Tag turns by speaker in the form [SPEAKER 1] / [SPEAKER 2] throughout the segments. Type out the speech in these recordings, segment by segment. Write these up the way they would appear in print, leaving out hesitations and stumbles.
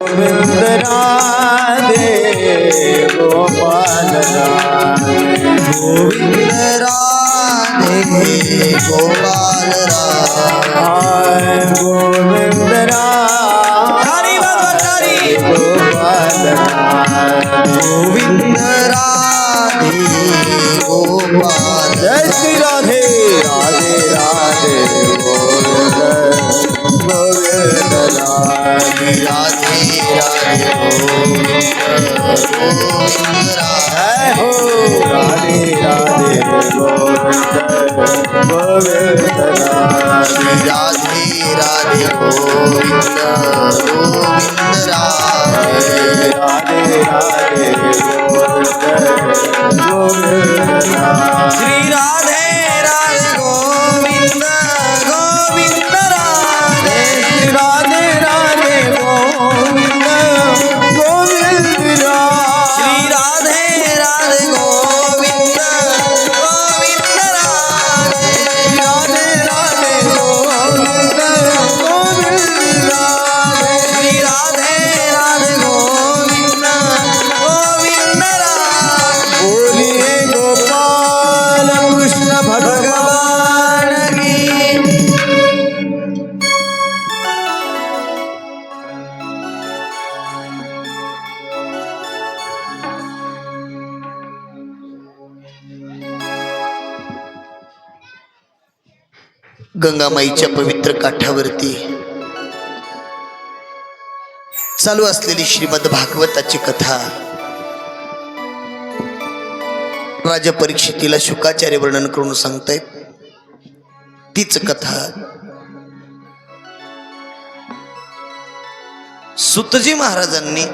[SPEAKER 1] गोविंद राधे गोपाल राधे
[SPEAKER 2] गोविंद राधे गोपाल राधे
[SPEAKER 1] गोविंद राधे गोपाल राधे
[SPEAKER 2] गोविंद राधे गोपाल
[SPEAKER 1] जय श्री राधे राधे राधे गोविंद गोविंद राधे
[SPEAKER 2] राधे राधे गोविंद गोविंद
[SPEAKER 1] जय हो राधे राधे गोविंद गोविंद राधे
[SPEAKER 2] राधे राधे गोविंद गोविंद राधे
[SPEAKER 1] राधे राधे गोविंद गोविंद राधे
[SPEAKER 2] श्री राधे राधे गोविंद गोविंद राधे
[SPEAKER 1] श्री राधे राधे गोविंद गोविंद राधे
[SPEAKER 2] श्री राधे राधे गोविंद गोविंद राधे
[SPEAKER 1] राधे राधे गोविंद गोविंद राधे
[SPEAKER 2] श्री राधे राधे गोविंद गोविंद राधे
[SPEAKER 1] बोलिए गोपाल कृष्ण भगवान
[SPEAKER 2] भगवान की गंगामाईच्या पवित्र काठावरती चालू असलेली श्रीमद भागवताची कथा राजा परीक्षितीला शुकाचार्य वर्णन करून सांगतायत. तीच कथा सुतजी महाराजांनी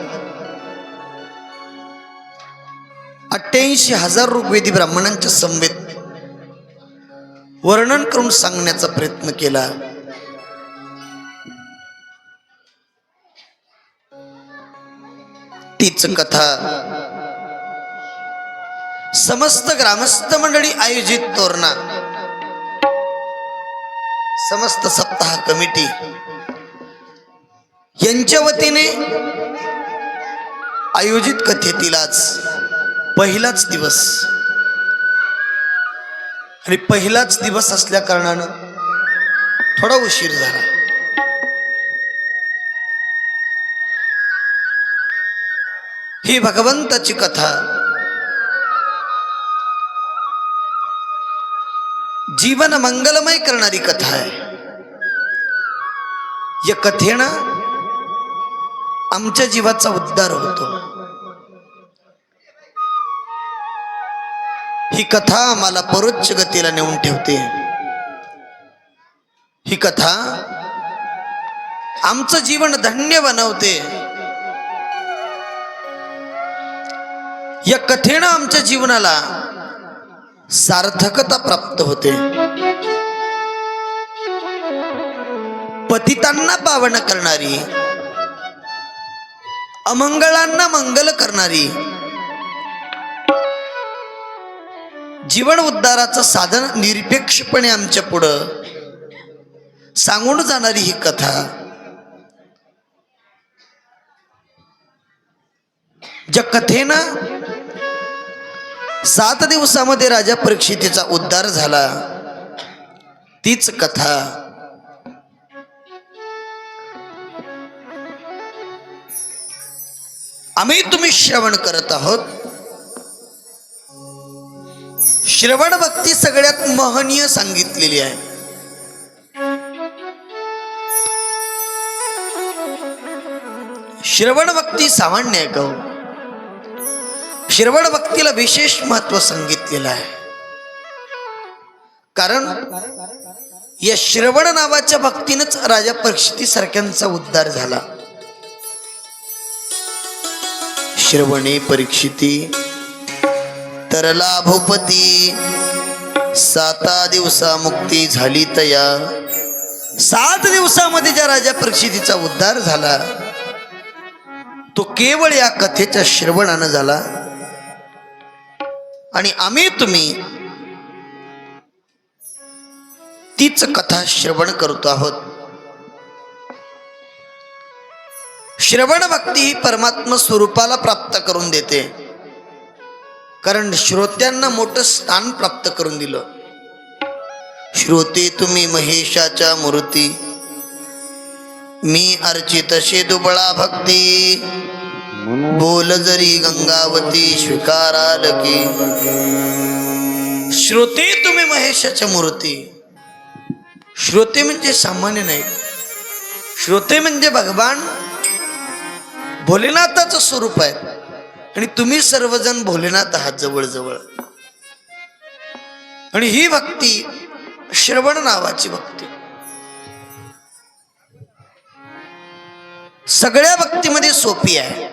[SPEAKER 2] 88,000 ऋग्वेदी ब्राह्मणांच्या समवेत वर्णन करून सांगण्याचा प्रयत्न केला. तीच कथा समस्त ग्रामस्थ मंडळी आयोजित तोरणा समस्त सप्ताह कमिटी यांच्या वतीने आयोजित कथेतील आज पहिलाच दिवस आणि पहिलाच दिवस असल्या कारणानं थोडा उशीर झाला. ही भगवंताची कथा जीवन मंगलमय करणारी कथा आहे. या कथेनं आमच्या जीवाचा उद्धार होतो. ही कथा आम्हाला परोच्च गतीला नेऊन ठेवते. ही कथा आमचं जीवन धन्य बनवते. या कथेनं आमच्या जीवनाला सार्थकता प्राप्त होते. पतितांना पावन करणारी, अमंगळांना मंगल करणारी, जीवन उद्धाराचं साधन निरपेक्षपणे आमच्या पुढं सांगून जाणारी ही कथा ज्या कथेनं 7 दिवसामध्ये राजा परीक्षितीचा उद्धार झाला, तीच कथा आम्ही तुम्ही श्रवण करत आहोत. श्रवण भक्ती सगळ्यात महनीय सांगितलेली आहे. श्रवण भक्ती सामान्य आहे का? श्रवण भक्तीला विशेष महत्व सांगितलेलं आहे. कारण या श्रवण नावाच्या भक्तीनंच राजा परीक्षिती सारख्यांचा उद्धार झाला. श्रवणे परीक्षिती तरला भूपती 7 दिवसा मुक्ती झाली तया. 7 दिवसामध्ये ज्या राजा परीक्षितीचा उद्धार झाला तो केवळ या कथेच्या श्रवणानं झाला. आणि आम्ही तुम्ही तीच कथा श्रवण करतो आहोत. श्रवण भक्ती ही परमात्मा स्वरूपाला प्राप्त करून देते, कारण श्रोत्यांना मोठं स्थान प्राप्त करून दिलं. श्रोते तुम्ही महेशाच्या मूर्ती, मी अर्चितशे दुबळा भक्ती. बोल जरी गंगावती स्वीकाराल की. श्रोते तुम्ही महेशाच्या मूर्ती. श्रोते म्हणजे सामान्य नाही, श्रोते म्हणजे भगवान भोलेनाथाचं स्वरूप आहे. आणि तुम्ही सर्वजण भोलेनाथ आहात जवळजवळ. आणि ही भक्ती श्रवण नावाची भक्ती सगळ्या भक्तीमध्ये सोपी आहे.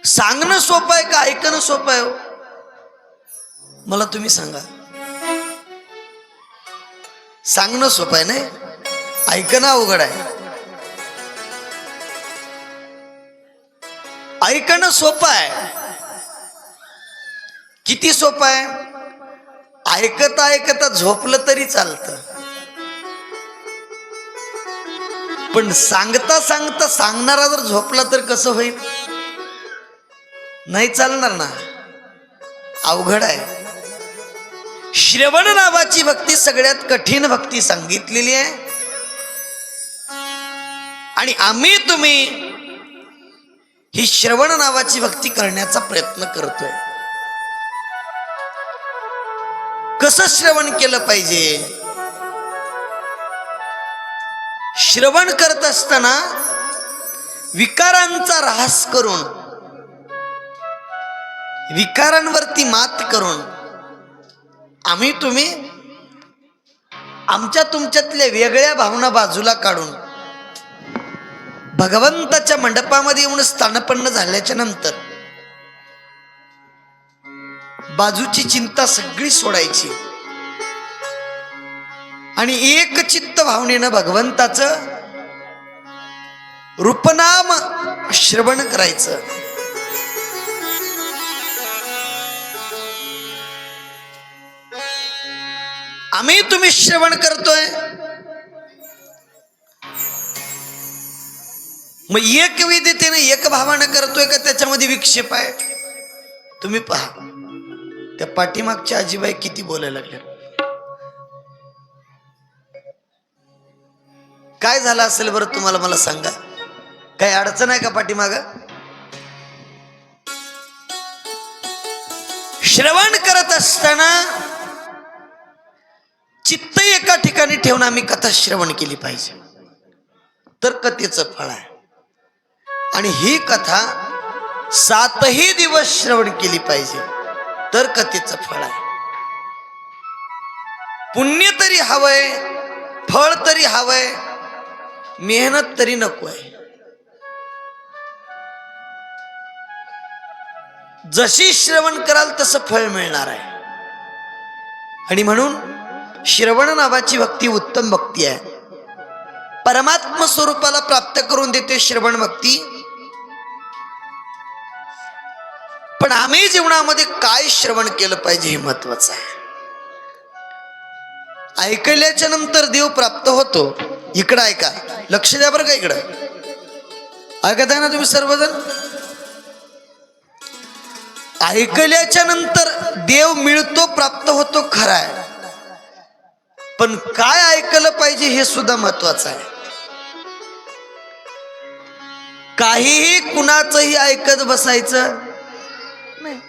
[SPEAKER 2] सांगणं सोपं आहे का ऐकणं सोपं आहे? मला तुम्ही सांगा. सांगणं सोपं आहे नाही, ऐकणं अवघड आहे. ऐकणं सोपं आहे. किती सोपं आहे? ऐकता ऐकता झोपलं तरी चालतं, पण सांगता सांगता सांगणारा जर झोपला तर कसं होईल? नाही चालणार ना, अवघड आहे. श्रवण नावाची भक्ती सगळ्यात कठीण भक्ती सांगितलेली आहे. आणि आम्ही तुम्ही ही श्रवण नावाची भक्ती करण्याचा प्रयत्न करतोय. कसं श्रवण केलं पाहिजे? श्रवण करत असताना विकारांचा ऱ्हास करून, विकारांवरती मात करून आम्ही तुम्ही आमच्या तुमच्यातल्या वेगळ्या भावना बाजूला काढून भगवंताच्या मंडपामध्ये येऊन स्थानपन्न झाल्याच्या नंतर बाजूची चिंता सगळी सोडायची आणि एक चित्त भावनेनं भगवंताचं रूपनाम श्रवण करायचं. आम्ही तुम्ही श्रवण करतोय, मग एक विधेने एक भावानं करतोय का त्याच्यामध्ये विक्षेप आहे? तुम्ही पहा, त्या पाठीमागच्या आजीबाई किती बोलायला लागल्या. काय झालं असेल बरं तुम्हाला मला सांगा. काही अडचण आहे का पाठीमाग? श्रवण करत असताना चित्त एका ठिकाणी ठेवून आम्ही कथा श्रवण केली पाहिजे, तर कथेचं फळ आहे. आणि ही कथा 7ही दिवस श्रवण केली पाहिजे, तर कथेचं फळ आहे. पुण्य तरी हवंय, फळ तरी हवंय, मेहनत तरी नकोय. जशी श्रवण कराल तसं फळ मिळणार आहे. आणि म्हणून श्रवण नावाची भक्ती उत्तम भक्ती आहे. परमात्मा स्वरूपाला प्राप्त करून देते श्रवण भक्ती. पण आम्ही जीवनामध्ये काय श्रवण केलं पाहिजे हे महत्वाचं आहे. ऐकल्याच्या नंतर देव प्राप्त होतो. इकडं ऐका, लक्ष द्या बरं का. इकडं ऐकत आहे ना तुम्ही सर्वजण? ऐकल्याच्या नंतर देव मिळतो, प्राप्त होतो, खरा आहे. पण काय ऐकलं पाहिजे हे सुद्धा महत्वाचं आहे. काहीही कुणाचंही ऐकत बसायचं नाही.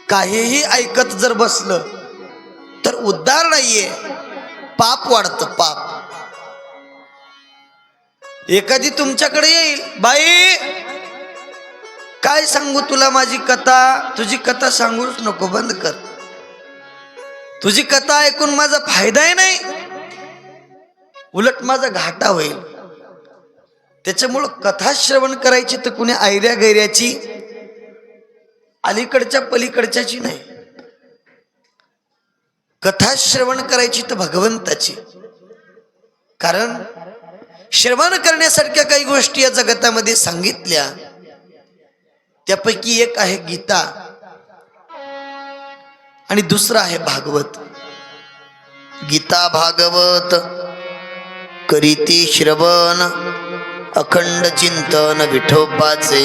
[SPEAKER 2] काहीही ऐकत जर बसलं तर उद्धार नाहीये, पाप वाढतं, पाप. एखादी तुमच्याकडे येईल, बाई काय सांगू तुला माझी कथा? तुझी कथा सांगूच नको, बंद कर. तुझी कथा ऐकून माझा फायदाही नाही, उलट माझा घाटा होईल. त्याच्यामुळं कथा श्रवण करायची तर कुणी ऐऱ्या गैऱ्याची, अलीकडच्या पलीकडच्याची नाही. कथा श्रवण करायची तर भगवंताची. कारण श्रवण करण्यासारख्या काही गोष्टी या जगतामध्ये सांगितल्या, त्यापैकी एक आहे गीता आणि दुसरा आहे भागवत. गीता भागवत करीती श्रवण अखंड चिंतन विठोबाचे.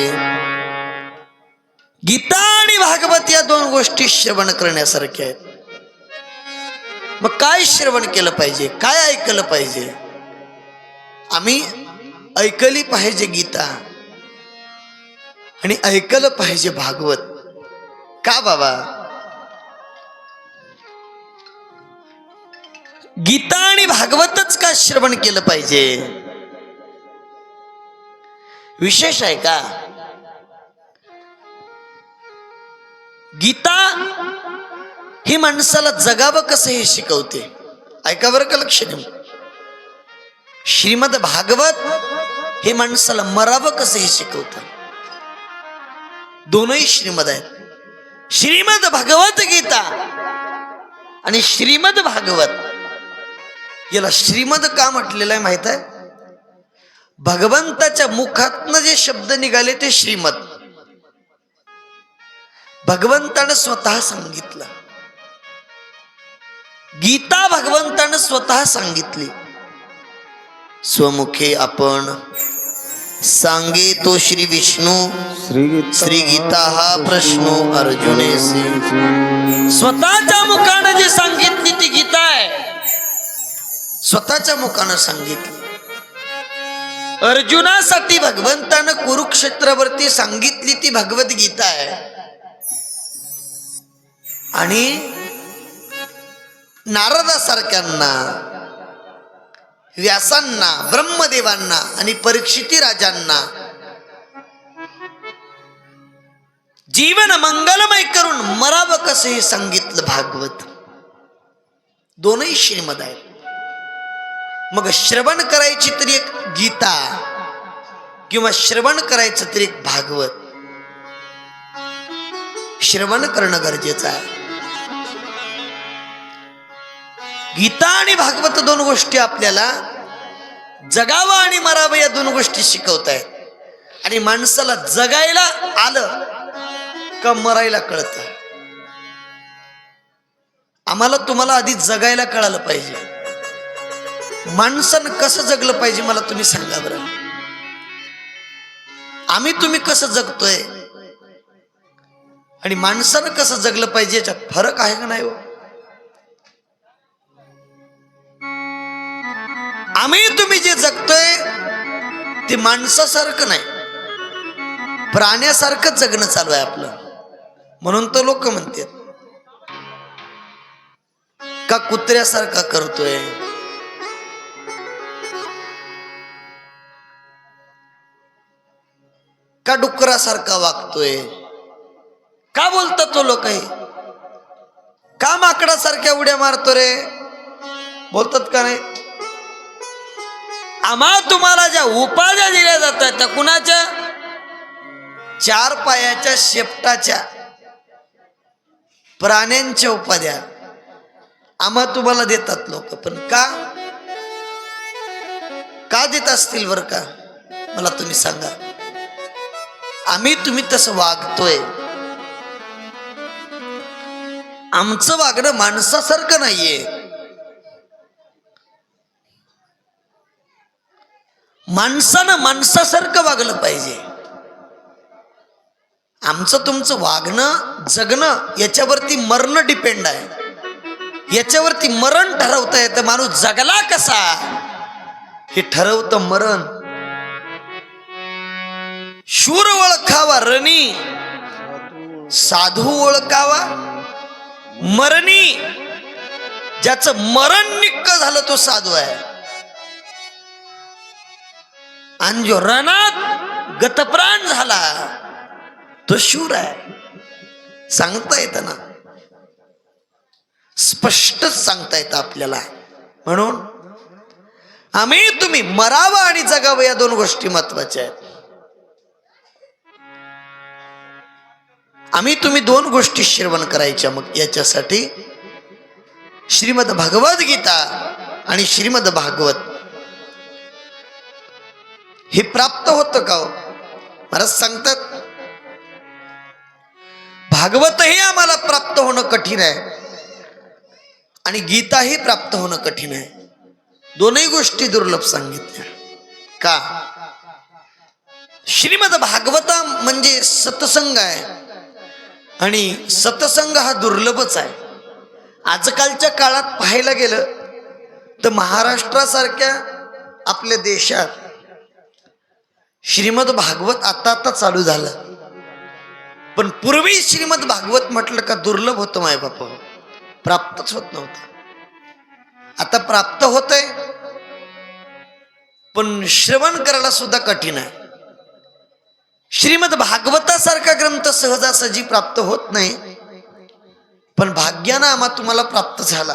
[SPEAKER 2] गीता आणि भागवत या दोन गोष्टी श्रवण करण्यासारख्या आहेत. मग काय श्रवण केलं पाहिजे, काय ऐकलं पाहिजे? आम्ही ऐकली पाहिजे गीता आणि ऐकलं पाहिजे भागवत. का बाबा? गीता आणि भागवतच का श्रवण केलं पाहिजे? विशेष आहे का? गीता ही माणसाला जगावं कसं हे शिकवते. ऐका बरं का, लक्ष देऊन. श्रीमद भागवत हे माणसाला मरावं कसं हे शिकवतं. दोनही श्रीमद आहेत. श्रीमद भगवत गीता आणि श्रीमद भागवत. याला श्रीमद का म्हटलेलं आहे माहित आहे? भगवंताच्या मुखातनं जे शब्द निघाले ते श्रीमद. भगवंतानं स्वतः सांगितलं. गीता भगवंतानं स्वतः सांगितली. स्वमुखे आपण सांगे तो श्री विष्णू श्री गीता हा प्रश्नो अर्जुनेसी. स्वतःच्या मुखानं जे सांगितली ती गीता आहे. स्वतःच्या मुखानं सांगितली. अर्जुनासाठी भगवंतानं कुरुक्षेत्रावरती सांगितली ती भगवत गीता आहे. आणि नारदासारख्यांना, व्यासांना, ब्रह्मदेवांना आणि परीक्षिती राजांना जीवन मंगलमय करून मरावं कसं हे सांगितलं भागवत. दोनही श्रीमद आहेत. मग श्रवण करायची तरी एक गीता किंवा श्रवण करायचं तरी एक भागवत. श्रवण करणं गरजेचं आहे. गीता आणि भागवत दोन गोष्टी आपल्याला जगावं आणि मरावं या दोन गोष्टी शिकवत आहेत. आणि माणसाला जगायला आलं का मरायला कळतं. आम्हाला तुम्हाला आधी जगायला कळालं पाहिजे. माणसानं कसं जगलं पाहिजे मला तुम्ही सांगा बरं. आम्ही तुम्ही कसं जगतोय आणि माणसानं कसं जगलं पाहिजे याच्यात फरक आहे का नाही हो? आम्ही तुम्ही जे जगतोय ते माणसासारखं नाही, प्राण्यासारखं जगणं चालू आहे आपलं. म्हणून तर लोक म्हणतात का कुत्र्यासारखा करतोय, का डुकरासारखा वागतोय. का बोलतात तो लोक? का माकडासारख्या उड्या मारतो रे बोलतात का नाही? आम्हा तुम्हाला ज्या उपाध्या दिल्या जातात त्या कुणाच्या? चार पायाच्या शेपटाच्या प्राण्यांच्या उपाध्या आम्हा तुम्हाला देतात लोक. पण का देत असतील बरं का? मला तुम्ही सांगा. आम्ही तुम्ही तसं वागतोय. आमचं वागणं माणसासारखं नाहीये. माणसानं माणसासारखं वागलं पाहिजे. आमचं तुमचं वागणं जगणं याच्यावरती मरण डिपेंड आहे. याच्यावरती मरण ठरवता येतं. माणूस जगला कसा हे ठरवतं मरण. शूर ओळखावा रणी, साधू ओळखावा मरणी. ज्याचं मरण निक्क झालं तो साधू आहे. आणि जो रणात गतप्राण झाला तो शूर आहे. सांगता येतं ना, स्पष्ट सांगता येतं आपल्याला. म्हणून आम्ही तुम्ही मरावं आणि जगावं या दोन गोष्टी महत्वाच्या आहेत. आम्ही तुम्ही दोन गोष्टी श्रवण करायच्या. मग याच्यासाठी श्रीमद भगवद गीता आणि श्रीमद भागवत हे प्राप्त होतं का हो? महाराज सांगतात भागवतही आम्हाला प्राप्त होणं कठीण आहे आणि गीताही प्राप्त होणं कठीण आहे. दोनही गोष्टी दुर्लभ सांगितल्या. का? श्रीमद भागवता म्हणजे सत्संग आहे आणि सत्संग हा दुर्लभच आहे. आजकालच्या काळात पाहायला गेलं तर महाराष्ट्रासारख्या आपल्या देशात श्रीमद भागवत आता चालू झालं, पण पूर्वी श्रीमद भागवत म्हटलं का दुर्लभ होतं माय बापा, प्राप्तच होत नव्हतं. आता प्राप्त होतंय, पण श्रवण करायला सुद्धा कठीण आहे. श्रीमद भागवतासारखा ग्रंथ सहजासहजी प्राप्त होत नाही, पण भाग्यानं आम्हा तुम्हाला प्राप्त झाला.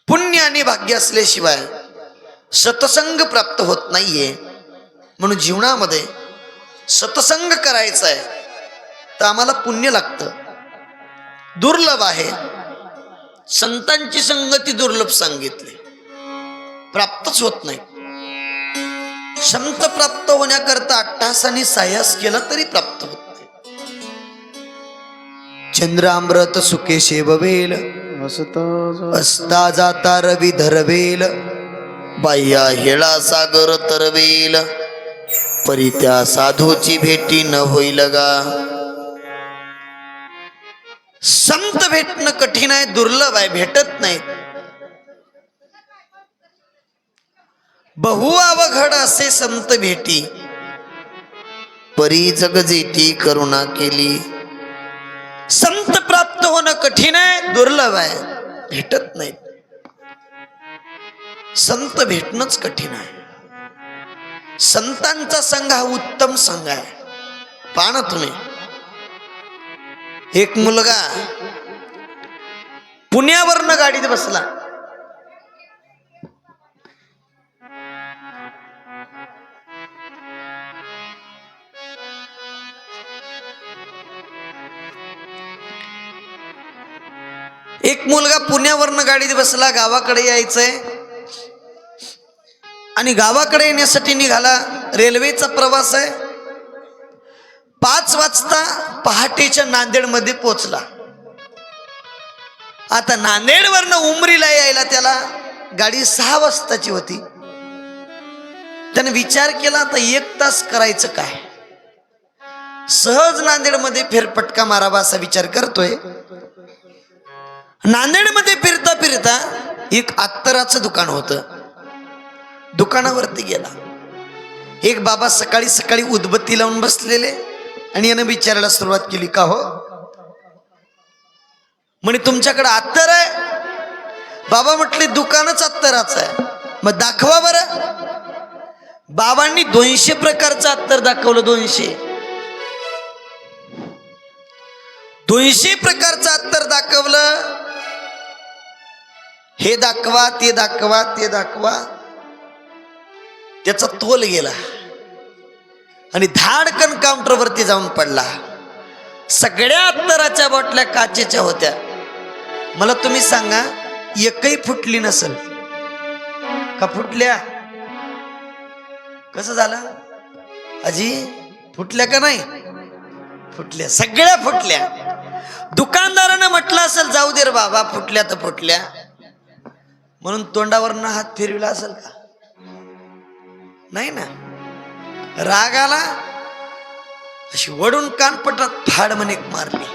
[SPEAKER 2] पुण्य आणि भाग्य असल्याशिवाय सत्संग प्राप्त होत नाहीये. म्हणून जीवनामध्ये सत्संग करायचा आहे तर आम्हाला पुण्य लागतं. दुर्लभ आहे. संतांची संगती दुर्लभ सांगितली, प्राप्तच होत नाही. संत प्राप्त होण्याकरता अट्टहासाने सायास केला तरी प्राप्त होत नाही. चंद्रामृत सुखे शेववेल, असता जाता रवी धरवेल, बाह्या हेळा सागर तरवेल, परी त्या साधूची भेटी न होईल गा. संत भेटणं कठीण आहे, दुर्लभ आहे, भेटत नाहीत. बहु अवघड असे संत भेटी, परी जगजेटी करुणा केली. संत प्राप्त होणं कठीण आहे, दुर्लभ आहे, भेटत नाहीत. संत भेटणंच कठीण आहे. संतांचा संघ हा उत्तम संघ आहे. पहा ना तुम्ही, एक मुलगा पुण्यावरनं गाडीत बसला, एक मुलगा पुण्यावरनं गाडीत बसला, गावाकडे यायचंय आणि गावाकडे येण्यासाठी निघाला. रेल्वेचा प्रवास आहे. 5 वाजता पहाटेच्या नांदेडमध्ये पोहोचला. आता नांदेडवरनं उमरीला यायला त्याला गाडी 6 वाजताची होती. त्याने विचार केला आता 1 तास करायचं काय, सहज नांदेडमध्ये फेरफटका मारावा असा विचार करतोय. नांदेडमध्ये फिरता फिरता एक अत्तराचं दुकान होतं. दुकानावरती गेला. एक बाबा सकाळी सकाळी उदबत्ती लावून बसलेले आणि यानं विचारायला सुरुवात केली, का हो म्हणे तुमच्याकडे अत्तर आहे? बाबा म्हटले दुकानच अत्तराचं आहे. मग दाखवा बरं. बाबांनी 200 प्रकारचं अत्तर दाखवलं. 200 प्रकारचं अत्तर दाखवलं. हे दाखवा, ते दाखवा, ते दाखवा. त्याचा तोल गेला आणि धाडकन काउंटरवरती जाऊन पडला. सगळ्या अत्तराच्या बाटल्या काचेच्या होत्या. मला तुम्ही सांगा, एकही फुटली नसेल का? फुटल्या? कसं झालं आजी? फुटल्या का नाही? फुटल्या, सगळ्या फुटल्या. दुकानदारानं म्हटलं असेल जाऊ दे रे बाबा, फुटल्या तर फुटल्या, म्हणून तोंडावरनं हात फिरविला असेल का? नाही ना. राग आला, अशी वडून कानपटात फाड म्हणे मारली.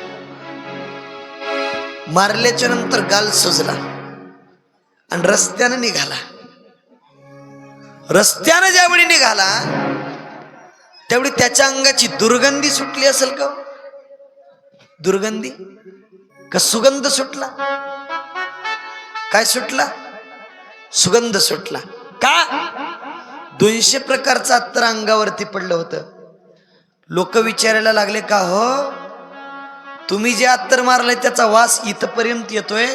[SPEAKER 2] मारल्याच्या नंतर गाल सुजला आणि रस्त्यानं निघाला. रस्त्यानं ज्यावेळी निघाला त्यावेळी त्याच्या अंगाची दुर्गंधी सुटली असेल का? दुर्गंधी का सुगंध सुटला? काय सुटला? सुगंध सुटला. का? 200 प्रकारचं अत्तर अंगावरती पडलं होतं. लोक विचारायला लागले, का हो तुम्ही जे अत्तर मारलंय त्याचा वास इथपर्यंत येतोय,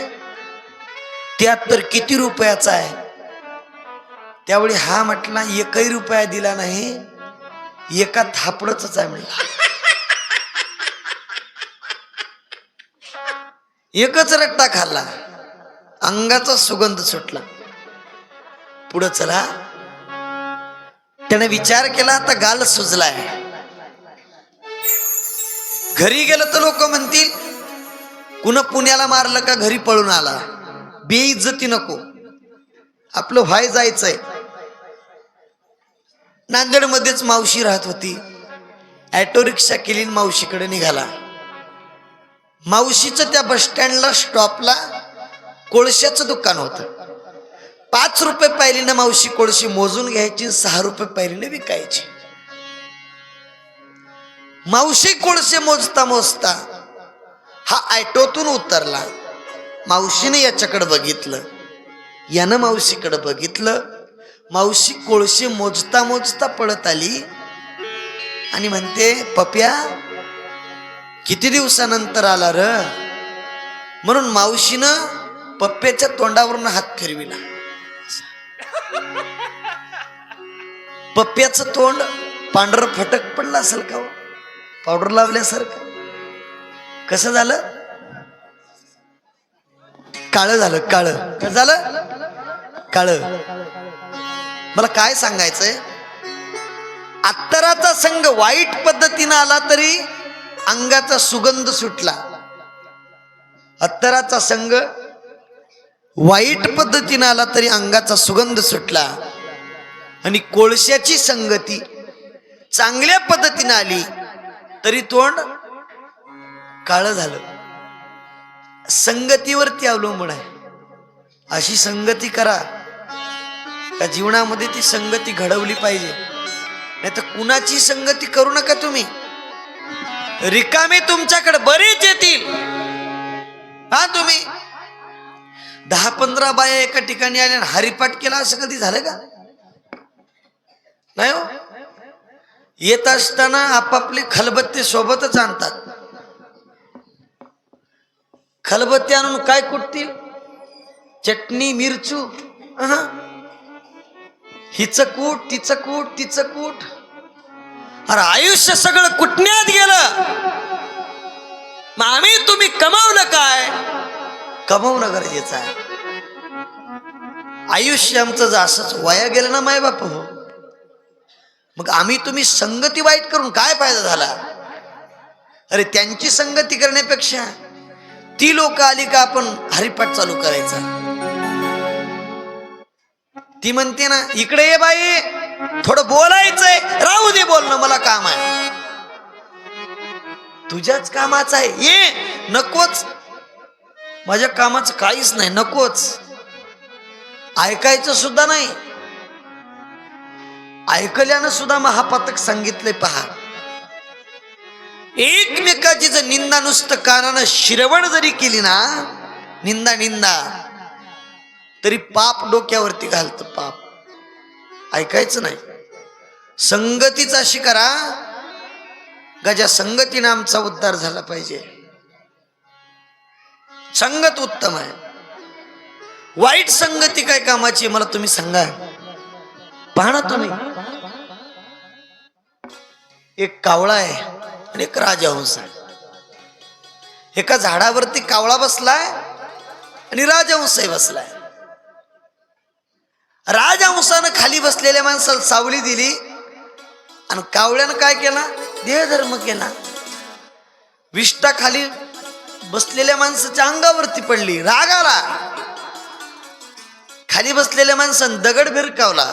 [SPEAKER 2] ते अत्तर किती रुपयाचं आहे? त्यावेळी हा म्हटला 1 रुपया दिला नाही, 1 थापडच आहे म्हणला. 1च रट्टा खाल्ला, अंगाचा सुगंध सुटला. पुढं चला. त्याने विचार केला, आता गाल सुजलाय. घरी गेलं तर लोक म्हणतील कुणा पुण्याला मारलं का घरी पळून आला. बेइज्जती नको. आपलं व्हाय जायचंय. नांदेडमध्येच मावशी राहत होती. ॲटो रिक्षा केली आणि मावशीकडे निघाला. मावशीचं त्या बस स्टँडला स्टॉपला कोळशाचं दुकान होतं. 5 रुपये पायरीनं मावशी कोळशी मोजून घ्यायची, 6 रुपये पायरीने विकायची. मावशी कोळसे मोजता मोजता हा ॲटोतून उतरला. मावशीने याच्याकडे बघितलं, यानं मावशीकडे बघितलं. मावशी कोळसे मोजता मोजता पळत आली आणि म्हणते, पप्या किती दिवसानंतर आला र. म्हणून मावशीनं पप्प्याच्या तोंडावरून हात फिरविला. पप्प्याचं तोंड पांढरं फटक पडलं असेल का, पावडर लावल्यासारखं. कसं झालं, काळं झालं. काळं कसं झालं, काळं. मला काय सांगायचंय, अत्तराचा संघ वाईट पद्धतीनं आला तरी अंगाचा सुगंध सुटला. अत्तराचा संघ वाईट पद्धतीनं आला तरी अंगाचा सुगंध सुटला. आणि कोळशाची संगती चांगल्या पद्धतीनं आली तरी तोंड काळं झालं. संगतीवरती अवलंबून आहे. अशी संगती करा का जीवनामध्ये ती संगती घडवली पाहिजे. नाही तर कुणाची संगती करू नका तुम्ही. रिकामे तुमच्याकडे बरेच येतील. हा, तुम्ही 10-15 बाया एका ठिकाणी आल्या हरिपाठ केला असं कधी झालं का? नाही हो. येत असताना आपापली खलबत्ते सोबतच आणतात. खलबत्ते आणून काय कुटतील, चटणी मिरचू. हिचं कूट, तिचं कूट, तिचं कूट. अरे आयुष्य सगळं कुटण्यात गेलं. मग आम्ही तुम्ही कमावलं काय? कमावणं गरजेचं आहे. आयुष्य आमचं असंच वाया गेलं ना माय बाप हो. मग आम्ही तुम्ही संगती वाईट करून काय फायदा झाला? अरे त्यांची संगती करण्यापेक्षा ती लोक आली का आपण हरिपाठ चालू करायचा. ती म्हणते ना, इकडे ये बाई, थोडं बोलायचंय. राहू दे बोलणं, मला काम आहे. तुझ्याच कामाचं आहे, ये. नकोच, माझ्या कामाचं काहीच नाही, नकोच. ऐकायचं सुद्धा नाही. ऐकल्यानं सुद्धा महापातक सांगितले पहा, एकमेकाची जर निंदा नुसतं कानानं शिरवण जरी केली ना, निंदा तरी पाप डोक्यावरती घालतं. पाप ऐकायचं नाही. संगतीच अशी करा का ज्या संगतीने आमचा उद्धार झाला पाहिजे. संगत उत्तम आहे. वाईट संगती काय कामाची मला तुम्ही सांगा. पहा ना तुम्ही, एक कावळा आहे आणि एक राजहंस आहे. एका झाडावरती कावळा बसलाय आणि राजहंसही बसलाय. राजहंसानं खाली बसलेल्या माणसाला सावली दिली आणि कावळ्यानं काय केला, देहधर्म केला. विष्ठा खाली बसलेल्या माणसाच्या अंगावरती पडली. राग आला. खाली बसलेल्या माणसानं दगड भिरकावला.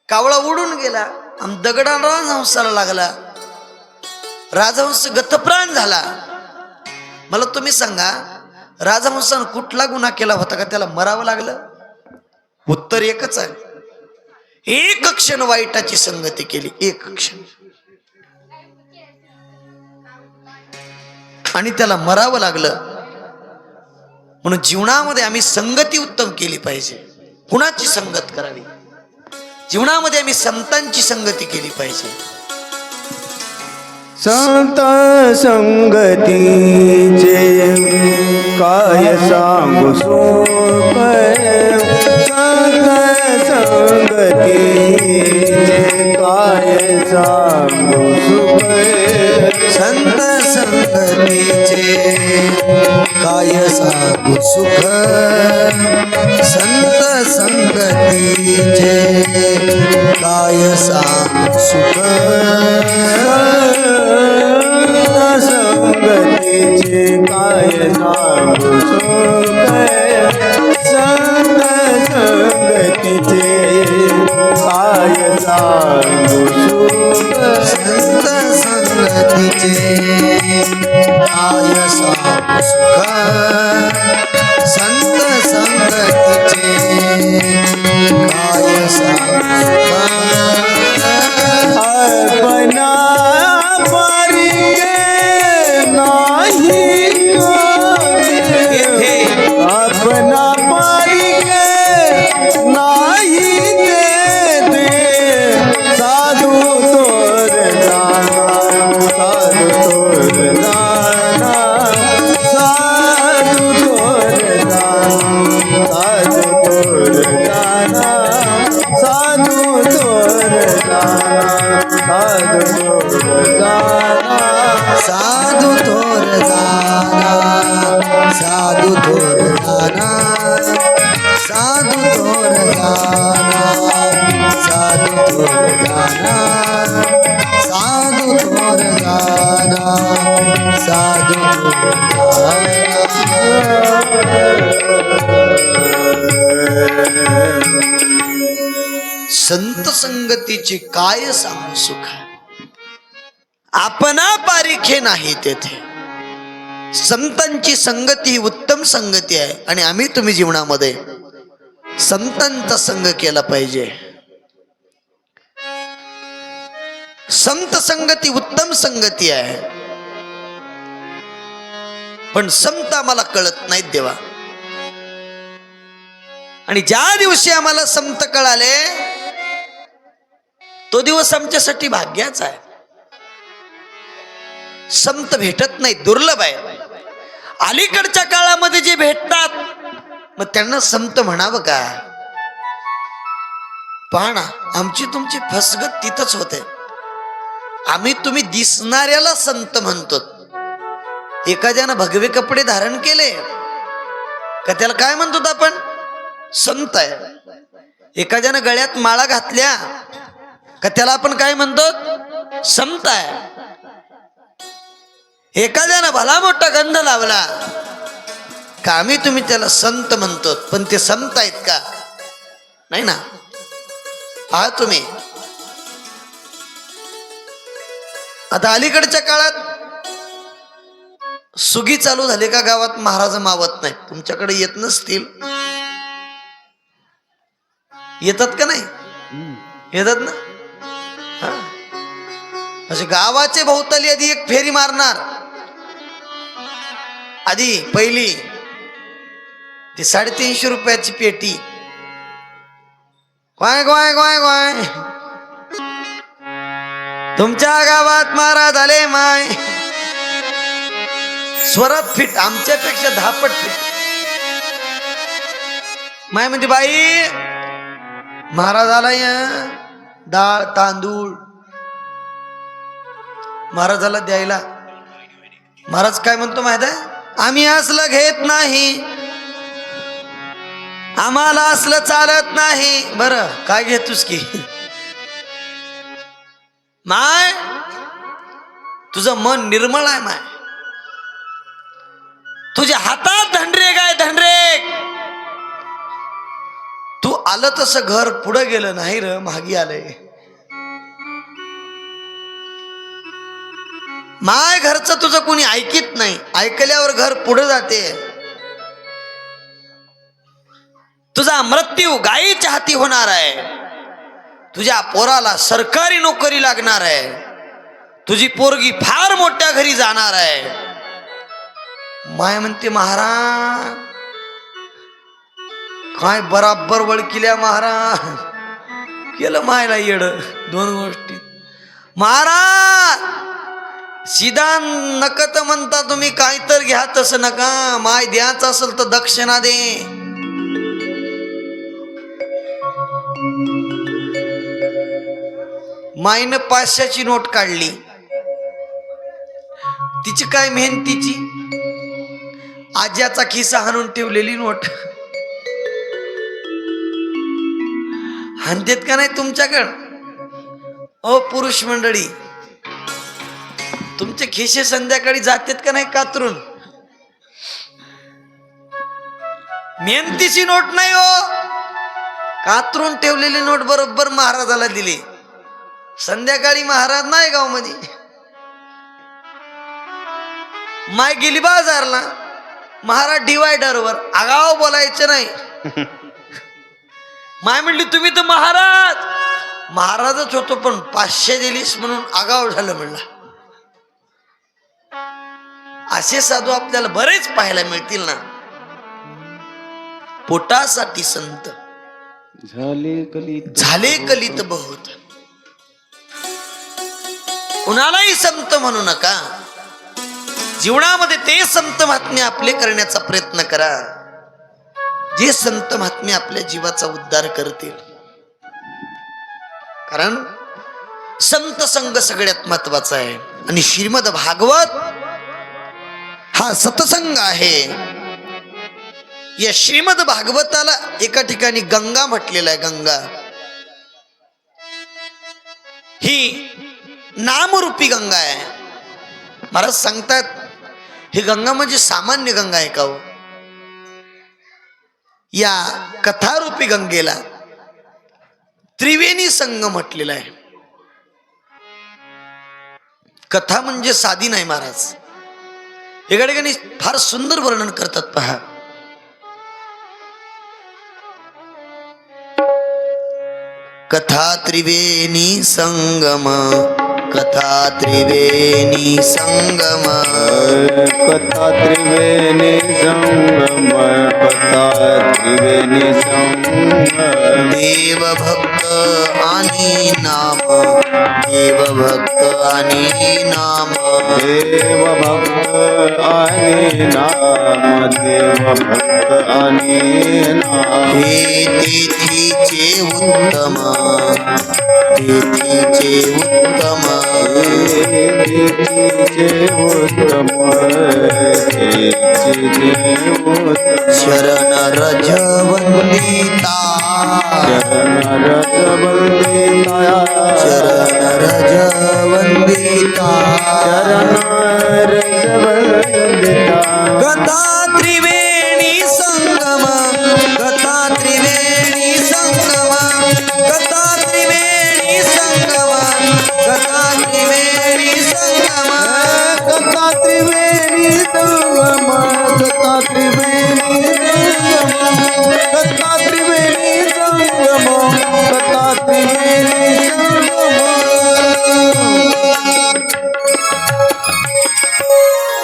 [SPEAKER 2] कावळा उडून गेला आणि दगडाला राजहंसाला लागला. राजहंस गतप्राण झाला. मला तुम्ही सांगा, राजहंसानं कुठला गुन्हा केला होता का त्याला मरावं लागलं? उत्तर एकच आहे, एक क्षण वाईटाची संगती केली, एक क्षण, आणि त्याला मरावं लागलं. म्हणून जीवनामध्ये आम्ही संगती उत्तम केली पाहिजे. कुणाची संगत करावी? जीवनामध्ये आम्ही संतांची संगती केली पाहिजे.
[SPEAKER 1] संत संगतीचे काय सांगू सुख, संत संगतीचे काय सांगू सुख,
[SPEAKER 2] संत संगतीचे काय सांगू सुख, संत संगतीचे काय सांगू सुख,
[SPEAKER 1] संगतीचे काय सांगू सुख, संत सांगू सुख
[SPEAKER 2] संत संगतीचे काय सांगू सुख संत संगतीचे काय सांगू सुख
[SPEAKER 1] अपना परिके नाही काढे, अपना परिके नाही देते, साधू तोर जाना, साधू तोर जाना, साधू तोर जाना, साधू तोर जाना, साधू तोर जाना, साधू तोर जाना,
[SPEAKER 2] साधू थोर जाना साधू थोर जाना साधू थोर जाना साधू थोर जाना साधू थोर जाना साधू संत संगतीचे काय सांगू सुख आपणा पारिखे नाही तेथे. संतांची संगती ही उत्तम संगती आहे आणि आम्ही तुम्ही जीवनामध्ये संतांचा संग केला पाहिजे. संत संगती उत्तम संगती आहे, पण संत आम्हाला कळत नाहीत देवा. आणि ज्या दिवशी आम्हाला संत कळाले तो दिवस आमच्यासाठी भाग्याचा आहे. संत भेटत नाही, दुर्लभ आहे. अलीकडच्या काळामध्ये जे भेटतात मग त्यांना संत म्हणावं का? पहा ना, आमची तुमची फसगत तिथंच होते. आम्ही तुम्ही दिसणाऱ्याला संत म्हणतो. एखाद्यानं भगवे कपडे धारण केले का त्याला काय म्हणतो आपण? संत आहे. एखाद्यानं गळ्यात माळा घातल्या का त्याला आपण काय म्हणतो? संत आहे. एखाद्यानं भला मोठा गंध लावला का आम्ही तुम्ही त्याला संत म्हणतो. पण ते संत आहेत का? नाही ना. पहा तुम्ही, आता अलीकडच्या काळात सुगी चालू झाले का गावात महाराज मावत नाही. तुमच्याकडे येत नसतील, येतात का नाही? येतात ना. असे गावाचे भोवताली आधी एक फेरी मारणार. आधी पहिली ती 350 रुपयाची पेटी, काय काय काय काय तुमच्या गावात महाराज आले माय. स्वरात फिट, आमच्यापेक्षा 10 पट फिट. माय म्हणते बाई महाराज आलाय, डाळ तांदूळ महाराजाला द्यायला. महाराज काय म्हणतो माहित आहे? आम्ही असलं घेत नाही, आम्हाला असलं चालत नाही. बरं काय घेतोस की? माय तुझं मन निर्मळ आहे माय. तुझ्या हातात धनरेग आहे, धनरेग. तू आलं तसं घर पुढं गेलं नाही र, मागी आलंय. माय घरचं तुझं कोणी ऐकित नाही, ऐकल्यावर घर पुढे जाते. तुझा मृत्यू गायीच्या हाती होणार आहे. तुझ्या पोराला सरकारी नोकरी लागणार आहे. तुझी पोरगी फार मोठ्या घरी जाणार आहे. माय म्हणते महाराज काय बराबर वळकिल्या महाराज. केलं मायला येड 2 गोष्टी. महाराज सीधा नकत म्हणता तुम्ही, काय तर घ्या तसं नका. माय द्यायचं असेल तर दक्षिणा दे. मायनं 500ची नोट काढली. तिची काय मेहनतीची, आज्याचा खिसा हाणून ठेवलेली नोट. हाणतेत का नाही तुमच्याकडं? ओ पुरुष मंडळी, तुमचे खिसे संध्याकाळी जातात का नाही कातरून? मेहनतीची नोट नाही हो, कातरून ठेवलेली नोट बरोबर महाराजाला दिली. संध्याकाळी महाराज नाही गाव मध्ये, माय गेली बाजारला, महाराज डिवायडरवर आगाव बोलायचं नाही. माय म्हणली तुम्ही तर महाराजच होतो पण 500 दिलीस म्हणून आगाव झालं म्हणला. असे साधू आपल्याला बरेच पाहायला मिळतील ना. पोटासाठी संत झाले कलित बहुत. कुणालाही संत म्हणू नका. जीवनामध्ये ते संत महात्म्य आपले करण्याचा प्रयत्न करा जे संत महात्म्य आपल्या जीवाचा उद्धार करतील. कारण संत संग सगळ्यात महत्वाचा आहे. आणि श्रीमद भागवत हा सतसंग आहे. या श्रीमद भागवताला एका ठिकाणी गंगा म्हटलेला आहे. गंगा ही नामरूपी गंगा आहे. महाराज सांगतात ही गंगा म्हणजे सामान्य गंगा आहे का हो? या कथारूपी गंगेला त्रिवेणी संग म्हटलेला आहे. कथा म्हणजे साधी नाही. महाराज एका ठिकाणी फार सुंदर वर्णन करतात पहा. कथा त्रिवेणी संगम, कथा त्रिवेणी संगम,
[SPEAKER 1] कथा त्रिवेणी संगम, कथा त्रिवेणी संगम.
[SPEAKER 2] देव भक्त आणि नाम, देव भक्त आणि नाम,
[SPEAKER 1] देव भक्त आणि नाम, देव भक्त आणि नाम.
[SPEAKER 2] हे तेथीचे उत्तम, तेथीचे उत्तम,
[SPEAKER 1] तेथीचे उत्तम, तेथीचे उत्तम.
[SPEAKER 2] शरण रज वंदिता,
[SPEAKER 1] शरण रज वंदिता,
[SPEAKER 2] शरण रज वंदिता,
[SPEAKER 1] शरण रज वंदिता.
[SPEAKER 2] कथा त्रिवेणी संगम, कथा त्रिवेणी संगम, कथा त्रिवेणी संगम, कथा त्रिवेणी संगम,
[SPEAKER 1] कथा त्रिवेणी संगम, कथा त्रिवेणी संगम, कथा त्रिवेणी संगम, कथा त्रिवेणी संगम.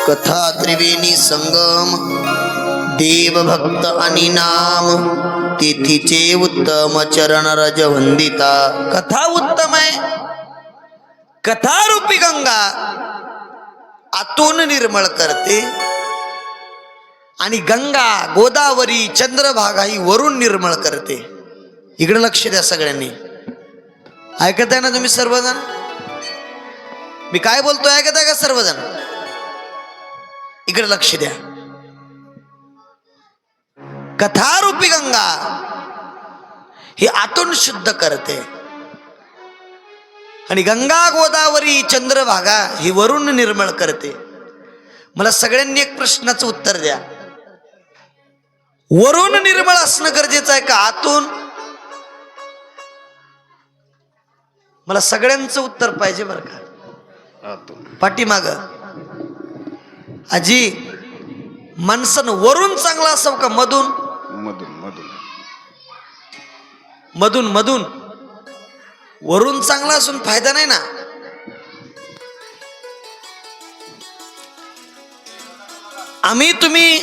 [SPEAKER 2] कथा त्रिवेणी संगम, देव भक्त आणि नाम, तिथीचे उत्तम, चरण रज वंदिता. कथा उत्तम आहे. कथारूपी गंगा आतून निर्मळ करते आणि गंगा गोदावरी चंद्रभागा ही वरून निर्मळ करते. इकडे लक्ष द्या सगळ्यांनी. ऐकत आहे ना तुम्ही सर्वजण? मी काय बोलतोय ऐकत आहे का सर्वजण? इकडे लक्ष द्या. कथारूपी गंगा ही आतून शुद्ध करते आणि गंगा गोदावरी चंद्रभागा ही वरून निर्मळ करते. मला सगळ्यांनी एक प्रश्नाचं उत्तर द्या. वरून निर्मळ असणं गरजेचं आहे का आतून? मला सगळ्यांचं उत्तर पाहिजे बरं का. पाठीमाग आजी माणसानं वरून चांगला असावं का मधून?
[SPEAKER 1] मधून मधून
[SPEAKER 2] मधून मधून. वरून चांगला असून फायदा नाही ना. आम्ही तुम्ही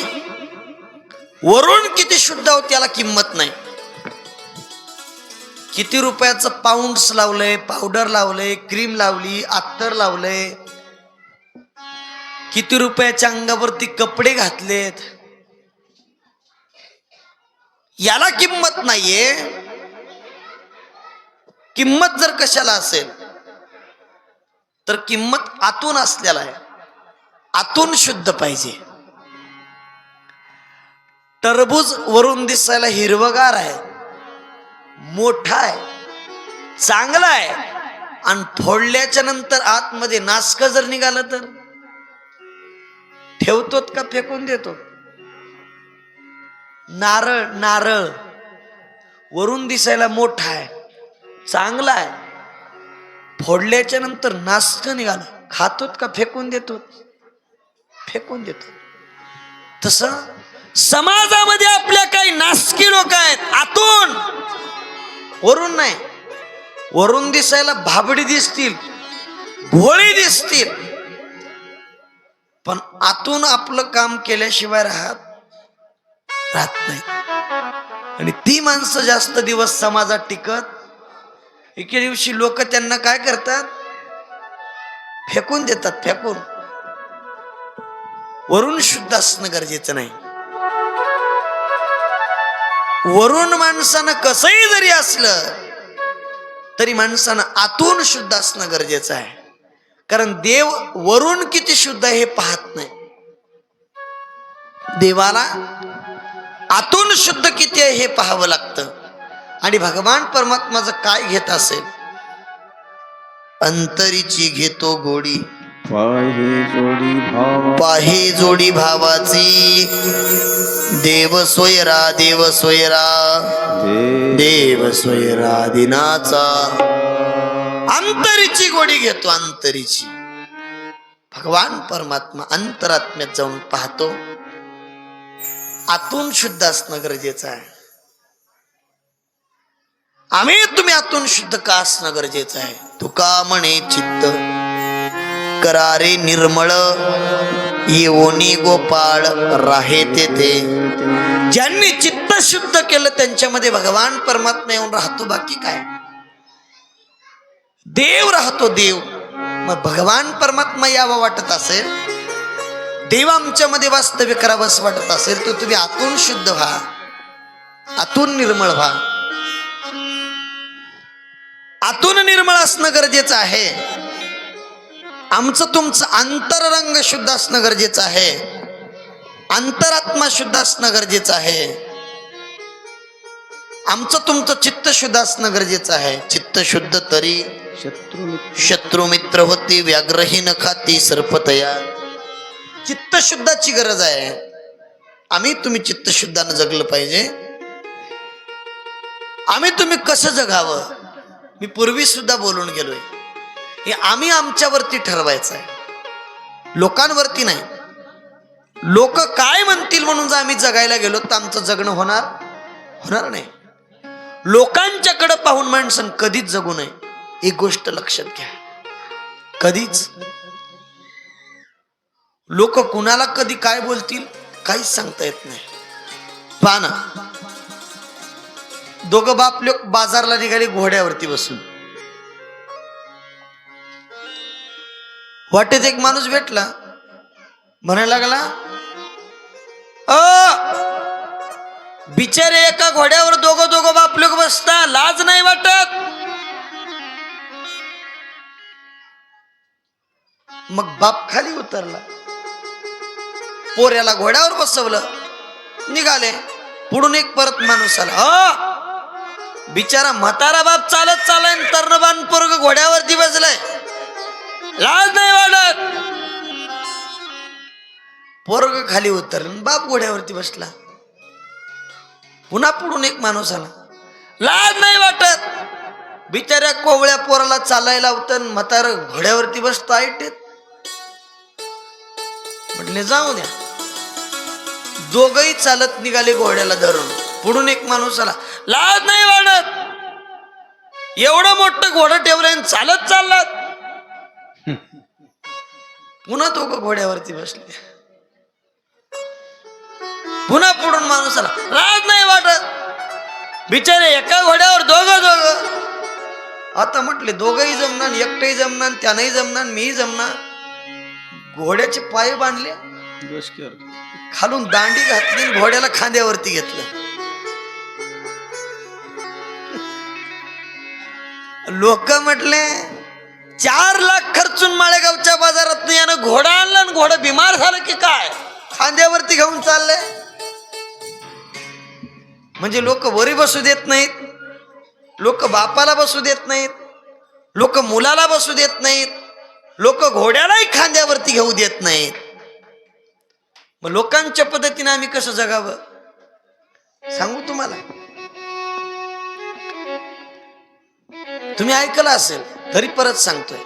[SPEAKER 2] वरून किती शुद्ध आहोत त्याला किंमत नाही. किती रुपयाचं पाऊंड्स लावलंय, पावडर लावलंय, क्रीम लावली, अत्तर लावलंय, किती रुपयाच्या अंगावरती कपडे घातलेत, याला किंमत नाहीये. किंमत जर कशाला असेल तर किंमत आतून असलेला आहे. आतून शुद्ध पाहिजे. टरबूज वरून दिसायला हिरवगार आहे, मोठा आहे, चांगला आहे, आणि फोडल्याच्या नंतर आतमध्ये नासक जर निघालं तर ठेवतोत का फेकून देतो? नारळ, नारळ वरून दिसायला मोठा आहे, चांगला आहे, फोडल्याच्या नंतर नासक निघालं, खातोत का फेकून देतो? फेकून देतो. तसं समाजामध्ये आपल्या काही नासकी लोक आहेत, आतून, वरून नाही. वरून दिसायला भाबडी दिसतील, भोळी दिसतील, पण आतून आपलं काम केल्याशिवाय राहत नाही. आणि ती माणसं जास्त दिवस समाजात टिकत. एके दिवशी लोक त्यांना काय करतात? फेकून देतात, फेकून. वरून शुद्ध असणं गरजेचं नाही. वरून माणसानं कसंही जरी असलं तरी माणसानं आतून शुद्ध असणं गरजेचं आहे. कारण देव वरून किती शुद्ध आहे हे पाहत नाही. देवाला आतून शुद्ध किती आहे हे पाहावं लागतं. आणि भगवान परमात्माचं काय घेत असेल? अंतरीची घेतो गोडी, पाहे जोडी भावाची. देव सोयरा, देव सोयरा, देव सोयरा दिनाचा. अंतरीची गोडी घेतो, अंतरीची. भगवान परमात्मा अंतरात्म्यात जाऊन पाहतो. आतून शुद्ध असणं गरजेचं आहे. आम्ही तुम्ही आतून शुद्ध का असणं गरजेचं आहे? तुका म्हणे चित्त करारे निर्मळ, येवोनी गोपाळ राहे तेथे. ज्यांनी चित्त शुद्ध केलं त्यांच्यामध्ये भगवान परमात्मा येऊन राहतो. बाकी काय? देव राहतो, देव. मग भगवान परमात्मा यावं वाटत असेल, देव आमच्यामध्ये वास्तव्य करावंस वाटत असेल, तर तुम्ही आतून शुद्ध व्हा, आतून निर्मळ व्हा. आतून निर्मळ असणं गरजेचं आहे. आमचं तुमचं अंतररंग शुद्ध असणं गरजेचं आहे. अंतरात्मा शुद्ध असणं गरजेचं आहे. आमचं तुमचं चित्त शुद्ध असणं गरजेचं आहे. चित्त शुद्ध तरी शत्रू मित्र होती, व्याघ्रही न खाती सर्पतया. चित्त शुद्धाची गरज आहे. आम्ही तुम्ही चित्त शुद्धानं जगलं पाहिजे. आम्ही तुम्ही कसं जगावं मी पूर्वी सुद्धा बोलून गेलोय. हे आम्ही आमच्यावरती ठरवायचं आहे, लोकांवरती नाही. लोक काय म्हणतील म्हणून जर आम्ही जगायला गेलो तर आमचं जगणं होणार नाही. लोकांच्याकडे पाहून माणसानं कधीच जगू नये, एक गोष्ट लक्षात घ्या. कधीच. लोक कुणाला कधी काय बोलतील काहीच सांगता येत नाही. पहा ना, दोघं बाप लोक बाजारला निघाले घोड्यावरती बसून. वाटेत एक माणूस भेटला, म्हणायला लागला, बिचारे एका घोड्यावर दोघं बाप लोक बसता, लाज नाही वाटत? मग बाप खाली उतरला, पोऱ्याला घोड्यावर बसवलं, निघाले. पुढून एक परत माणूस आला, बिचारा म्हातारा बाप चालत चालाय, तरणबान पोरग घोड्यावरती बसलाय, लाज नाही वाटत? पोरग खाली उतरलं, बाप घोड्यावरती बसला. पुन्हा पुढून एक माणूस आला, लाज नाही वाटत? बिचाऱ्या कोवळ्या पोराला चालायला होतं, म्हातार घोड्यावरती बसतो ऐटेत. म्हटले जाऊ द्या. दोघही चालत निघाले घोड्याला धरून. पुढून एक माणूस आला, लाज नाही वाटत? एवढं मोठं घोडं ठेवलं चालत चाललात? पुन्हा दोघं घोड्यावरती बसले. पुन्हा पुढून माणूस आला, लाज नाही वाटत? बिचारे एका घोड्यावर दोघं. आता म्हटले दोघंही जमणार, एकटंही जमणार, त्यानंही जमणार, मीही जमणार. घोड्याचे पाय बांधले, खालून दांडी घातली, घोड्याला खांद्यावरती घेतलं. लोक म्हटले 4 लाख खर्चून माळेगावच्या बाजारात यानं घोडा आणला आणि घोडं बिमार झालं की काय, खांद्यावरती घेऊन चालले. म्हणजे लोक वरी बसू देत नाहीत, लोक बापाला बसू देत नाहीत, लोक मुलाला बसू देत नाहीत, लोक घोड्यालाही खांद्यावरती घेऊ देत नाहीत. मग लोकांच्या पद्धतीने आम्ही कसं जगावं सांगू तुम्हाला. तुम्ही ऐकलं असेल, तरी परत सांगतोय,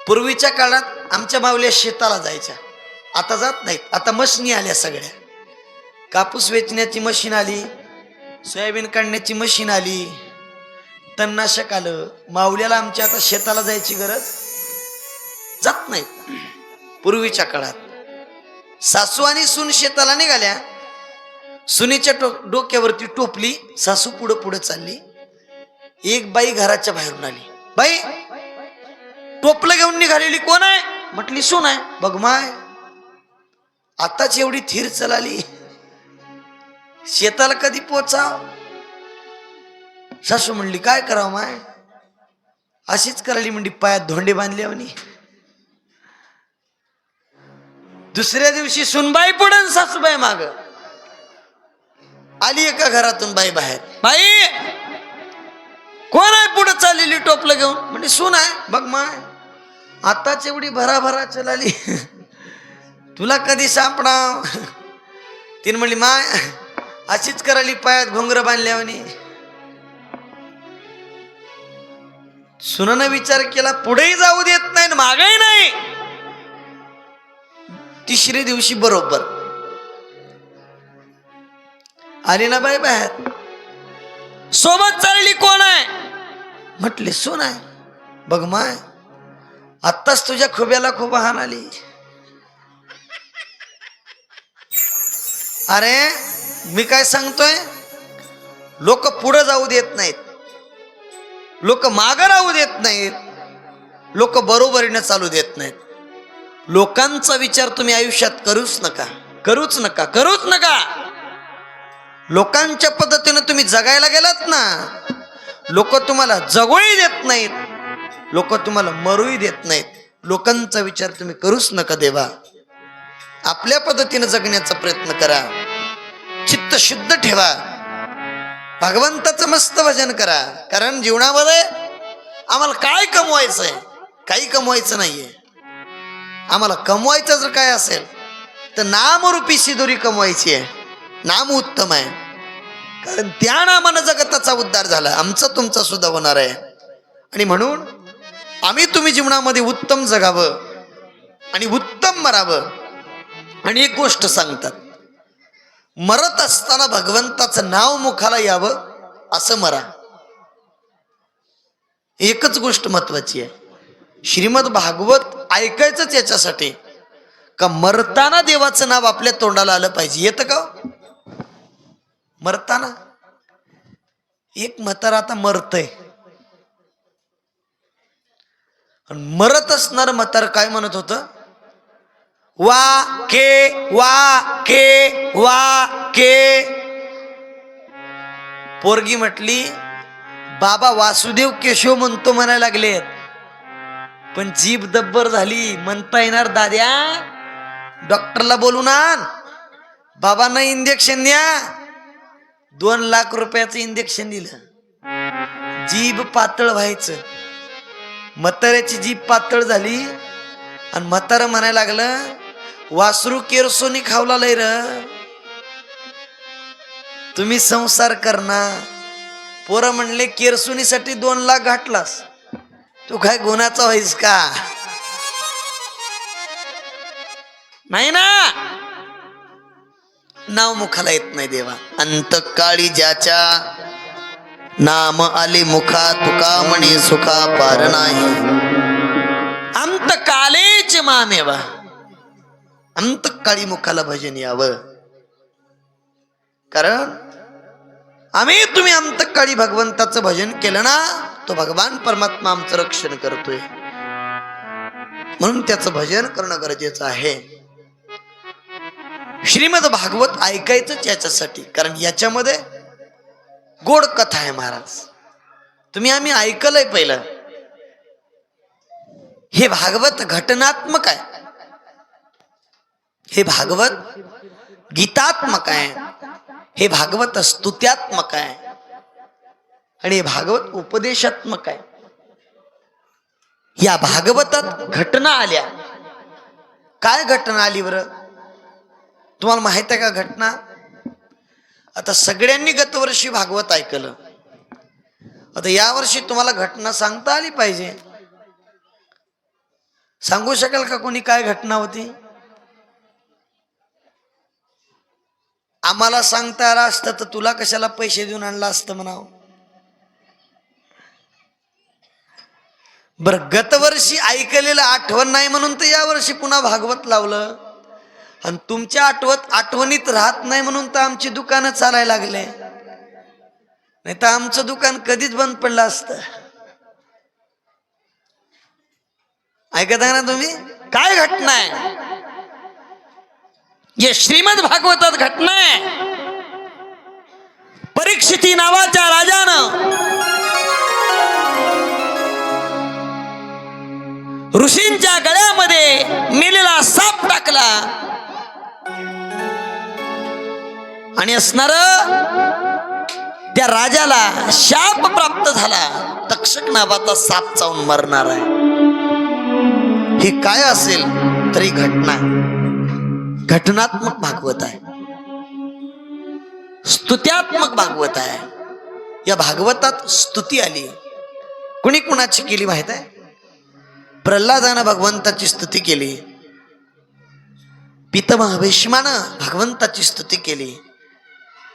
[SPEAKER 2] पूर्वीच्या काळात आमच्या माऊल्या शेताला जायच्या, आता जात नाहीत. आता मशनी आल्या सगळ्या. कापूस वेचण्याची मशीन आली, सोयाबीन काढण्याची मशीन आली, तणनाशक आलं. माऊल्याला आमच्या आता शेताला जायची गरज जात नाही. पूर्वीच्या काळात सासू आणि सून शेताला निघाल्या, सुनीच्या डोक्यावरती टोपली, सासू पुढं पुढं चालली. एक बाई घराच्या बाहेरून आली. बाई, टोपलं घेऊन निघालेली कोण आहे? म्हटली सून आहे. बघ माय, आताच एवढी थीर चलाली, शेताला कधी पोचाव? सासू म्हणली काय करावं माय? अशीच करायली म्हणली, पायात धोंडे बांधले म्हणे. दुसऱ्या दिवशी सुनबाई पुढे सासूबाई माग आली. एका घरातून बाई बाहेर. बाई, कोण आहे पुढे चाललेली टोपलं घेऊन? म्हणजे सून आहे. बघ माय, आताच एवढी भराभरा चलाली, तुला कधी सापडाव? तिने म्हणली माय, अशीच करायली, पायात घोंगर बांधल्या म्हणे. सुनानं विचार केला, पुढेही जाऊ देत नाही, मागही नाही. तिसऱ्या दिवशी बरोबर आली ना बाई बाहेर. सोबत चालली कोण आहे? म्हटले सून आहे. बघ माय, आत्ताच तुझ्या खोब्याला खूप हान आली. अरे मी काय सांगतोय, लोक पुढे जाऊ देत नाहीत, लोक मागं राहू देत नाहीत, लोक बरोबरीने चालू देत नाहीत. लोकांचा विचार तुम्ही आयुष्यात करूच नका, करूच नका, करूच नका. लोकांच्या पद्धतीने तुम्ही जगायला गेलात ना, लोक तुम्हाला जगूही देत नाहीत, लोक तुम्हाला मरूही देत नाहीत. लोकांचा विचार तुम्ही करूच नका देवा. आपल्या पद्धतीने जगण्याचा प्रयत्न करा, चित्त शुद्ध ठेवा, भगवंताचं मस्त भजन करा. कारण जीवनामध्ये आम्हाला काय कमवायचंय? काही कमवायचं नाहीये. आम्हाला कमवायचं जर काय असेल तर नामरूपी सिदोरी कमवायची आहे. नाम उत्तम आहे, कारण त्या नामानं जगताचा उद्धार झाला, आमचा तुमचा सुद्धा होणार आहे. आणि म्हणून आम्ही तुम्ही जीवनामध्ये उत्तम जगावं आणि उत्तम मरावं. आणि एक गोष्ट सांगतात, मरत असताना भगवंताचं नाव मुखाला यावं असं मरा. एकच गोष्ट महत्वाची आहे. श्रीमद भागवत ऐकायचंच याच्यासाठी का मरताना देवाचं नाव आपल्या तोंडाला आलं पाहिजे. येतं का मरताना? एक म्हातारा आता मरतय, मरत असणार म्हातार काय म्हणत होत? वा के वा के वा के. पोरगी म्हटली बाबा वासुदेव केशव म्हणतो म्हणायला लागलेत, पण जीभ दब्बर झाली, म्हणता येणार दाद्या, डॉक्टरला बोलून आण, बाबांना इंजेक्शन द्या. 2 लाख रुपयाचं इंजेक्शन दिलं, जीभ पातळ व्हायचं. म्हाताऱ्याची जीभ पातळ झाली आणि म्हातारं म्हणायला लागलं, वासरू केरसोनी खावला लय र, तुम्ही संसार करणार. पोरं म्हणले केरसुनीसाठी 2 लाख घातलास, तू काय गुन्हाचा व्हायस का? नाही ना. नाव मुखाला येत नाही देवा. अंतकाळी ज्याच्या नाम आले मुखा, तुका म्हणे सुखा पार नाही. अंतकालेच मामेवा, अंतकाळी मुखाला भजन यावं. कारण आम्ही तुम्ही अंतकाळी भगवंताचं भजन केलं ना, तो भगवान परमात्मा आमचं रक्षण करतोय. म्हणून त्याचं भजन करणं गरजेचं आहे. श्रीमद भागवत ऐकायचंच याच्यासाठी, कारण याच्यामध्ये गोड कथा आहे महाराज. तुम्ही आम्ही ऐकलंय पहिलं. हे भागवत घटनात्मक आहे, हे भागवत गीतात्मक आहे, हे भागवत स्तुत्यात्मक आहे, आणि हे भागवत उपदेशात्मक आहे. या भागवतात घटना आल्या. काय घटना आली बरं तुम्हाला माहित आहे का घटना? आता सगळ्यांनी गतवर्षी भागवत ऐकलं, आता यावर्षी तुम्हाला घटना सांगता आली पाहिजे. सांगू शकाल का कोणी काय घटना होती? आम्हाला सांगता आलं असतं तर तुला कशाला पैसे देऊन आणलं असतं म्हणावं. बर, गतवर्षी ऐकलेलं आठवण नाही म्हणून तर यावर्षी पुन्हा भागवत लावलं. आणि तुमच्या आठवणीत राहत नाही म्हणून तर आमची दुकानं चालायला लागले. नाही तर आमचं दुकान कधीच बंद पडलं असतं. ऐकत आहे ना तुम्ही? काय घटना आहे? ये श्रीमद भागवतात घटना आहे. परीक्षिती नावाच्या राजानं ऋषींच्या गळ्यामध्ये मेलेला साप टाकला आणि असणार त्या राजाला शाप प्राप्त झाला. तक्षक नावाचा साप चावून मरणार आहे. ही काय असेल तरी घटना, घटनात्मक भागवत आहे, स्तुत्यात्मक भागवत आहे. या भागवतात स्तुती आली. कुणी कुणाची केली माहित आहे? प्रल्हादानं भगवंताची स्तुती केली, पितामह भीष्मानं भगवंताची स्तुती केली,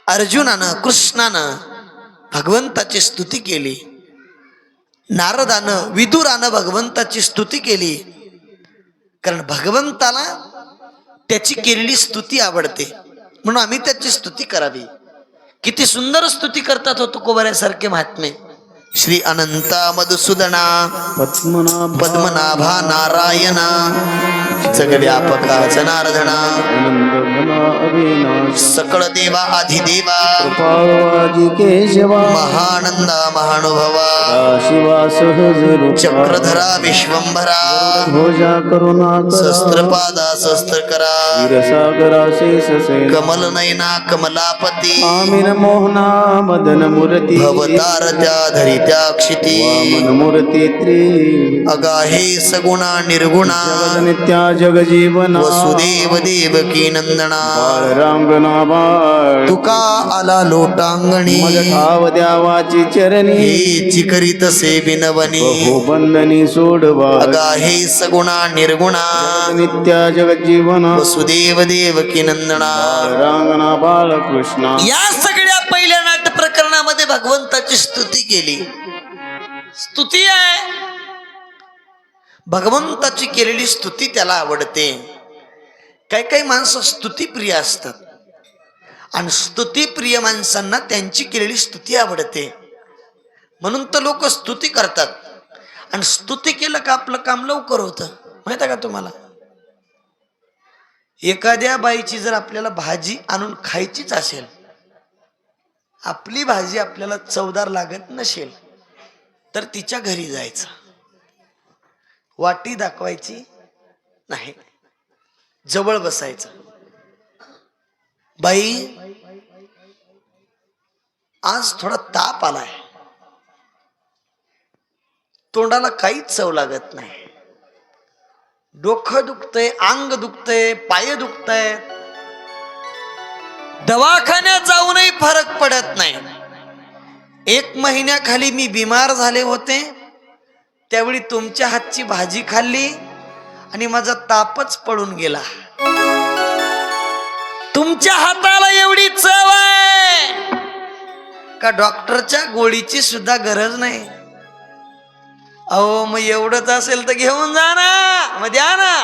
[SPEAKER 2] अर्जुनानं कृष्णानं भगवंताची स्तुती केली, नारदानं विदुरानं भगवंताची स्तुती केली. कारण भगवंताला त्याची केलेली स्तुती आवडते म्हणून आम्ही त्याची स्तुती करावी. किती सुंदर स्तुती करतात हो तुकोबऱ्यासारखे महात्मे. श्री अनंता मधुसूदना पद्मनाभा नारायणा जगव्यापका जनार्दना सकळ देवा अधिदेवा महानंदा महानुभवा चक्रधरा विश्वंभरा शस्त्रपादा शस्त्रकरा कमल नयना कमलापती भवतार त्या धरित्या क्षिती अगाहे सगुणा निर्गुणा
[SPEAKER 1] नित्या जगजीवना
[SPEAKER 2] वसुदेव देवकी नंदना
[SPEAKER 1] तुका
[SPEAKER 2] आला लोटांगणी
[SPEAKER 1] ठाव द्यावाची चरणी
[SPEAKER 2] हेची करीत से विनवनी
[SPEAKER 1] बंधनी सोडवा
[SPEAKER 2] अगाहे सगुणा निर्गुणा
[SPEAKER 1] नित्या जगजीवना
[SPEAKER 2] वसुदेव देवकी नंदना
[SPEAKER 1] रांगणा बालकृष्णा.
[SPEAKER 2] या सगळ्या पहिल्या नाट्य प्रकरणामध्ये भगवंताची स्तुती केली. स्तुती आहे, भगवंताची केलेली स्तुती त्याला आवडते. काही काही माणसं स्तुतीप्रिय असतात आणि स्तुतीप्रिय माणसांना त्यांची केलेली स्तुती आवडते म्हणून तर लोक स्तुती करतात. आणि स्तुती केलं का आपलं काम लवकर होतं. माहित आहे का तुम्हाला? एखाद्या बाईची जर आपल्याला भाजी आणून खायचीच असेल, आपली भाजी आपल्याला चवदार लागत नसेल तर तिच्या घरी जायचं, वाटी दाखवायची नाही, जवळ बसायचं. बाई आज थोडा ताप आलाय, तोंडाला काहीच चव लागत नाही, डोकं दुखतंय, अंग दुखतंय, पाय दुखतंय, दवाखान्यात जाऊनही फरक पडत नाही. 1 महिन्याखाली मी बिमार झाले होते, त्यावेळी तुमच्या हातची भाजी खाल्ली आणि माझा तापच पळून गेला. तुमच्या हाताला एवढी चव आहे का डॉक्टरच्या गोळीची सुद्धा गरज नाही. अहो मग एवढंच असेल तर घेऊन जा ना, मग द्या ना.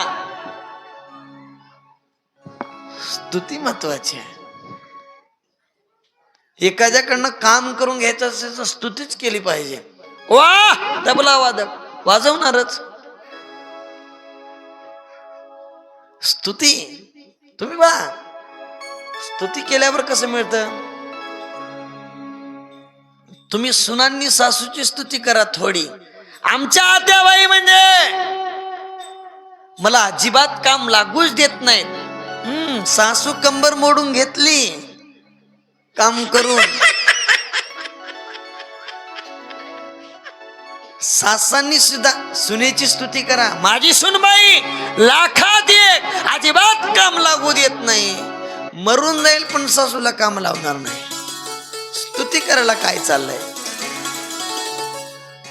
[SPEAKER 2] स्तुती महत्वाची आहे. एखाद्याकडनं काम करून घ्यायचं असेल तर स्तुतीच केली पाहिजे. वा तबला वादक वाजवणारच. स्तुती तुम्ही बा, स्तुती केल्यावर कसं मिळतं? तुम्ही सुनांनी सासूची स्तुती करा थोडी. आमच्या आत्याबाई म्हणजे मला अजिबात काम लागूच देत नाहीत. सासू कंबर मोडून घेतली काम करून. सासांनी सुद्धा सुनेची स्तुती करा. माझी सुनबाई लाखात एक, अजिबात काम लागू देत नाही. मरून जाईल पण सासूला काम लावणार नाही. स्तुती करायला काय चाललंय?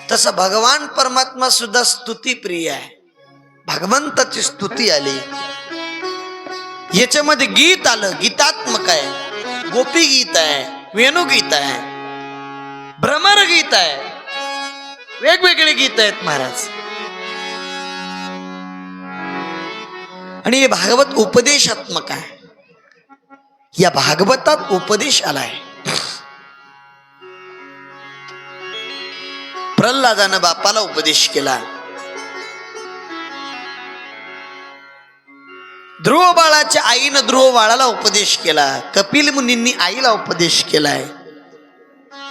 [SPEAKER 2] तसा भगवान परमात्मा सुद्धा स्तुती प्रिय आहे. भगवंताची स्तुती आली, याच्यामध्ये गीत आलं, गीतात्मक आहे, गोपी गीत आहे, वेणुगीत आहे, भ्रमर गीत आहे, वेगवेगळे गीत आहेत महाराज. आणि हे भागवत उपदेशात्मक आहे. या भागवतात उपदेश आलाय. प्रल्हादानं बापाला उपदेश केला, ध्रुव बाळाच्या आईनं ध्रुव बाळाला उपदेश केला, कपिल मुनींनी आईला उपदेश केलाय,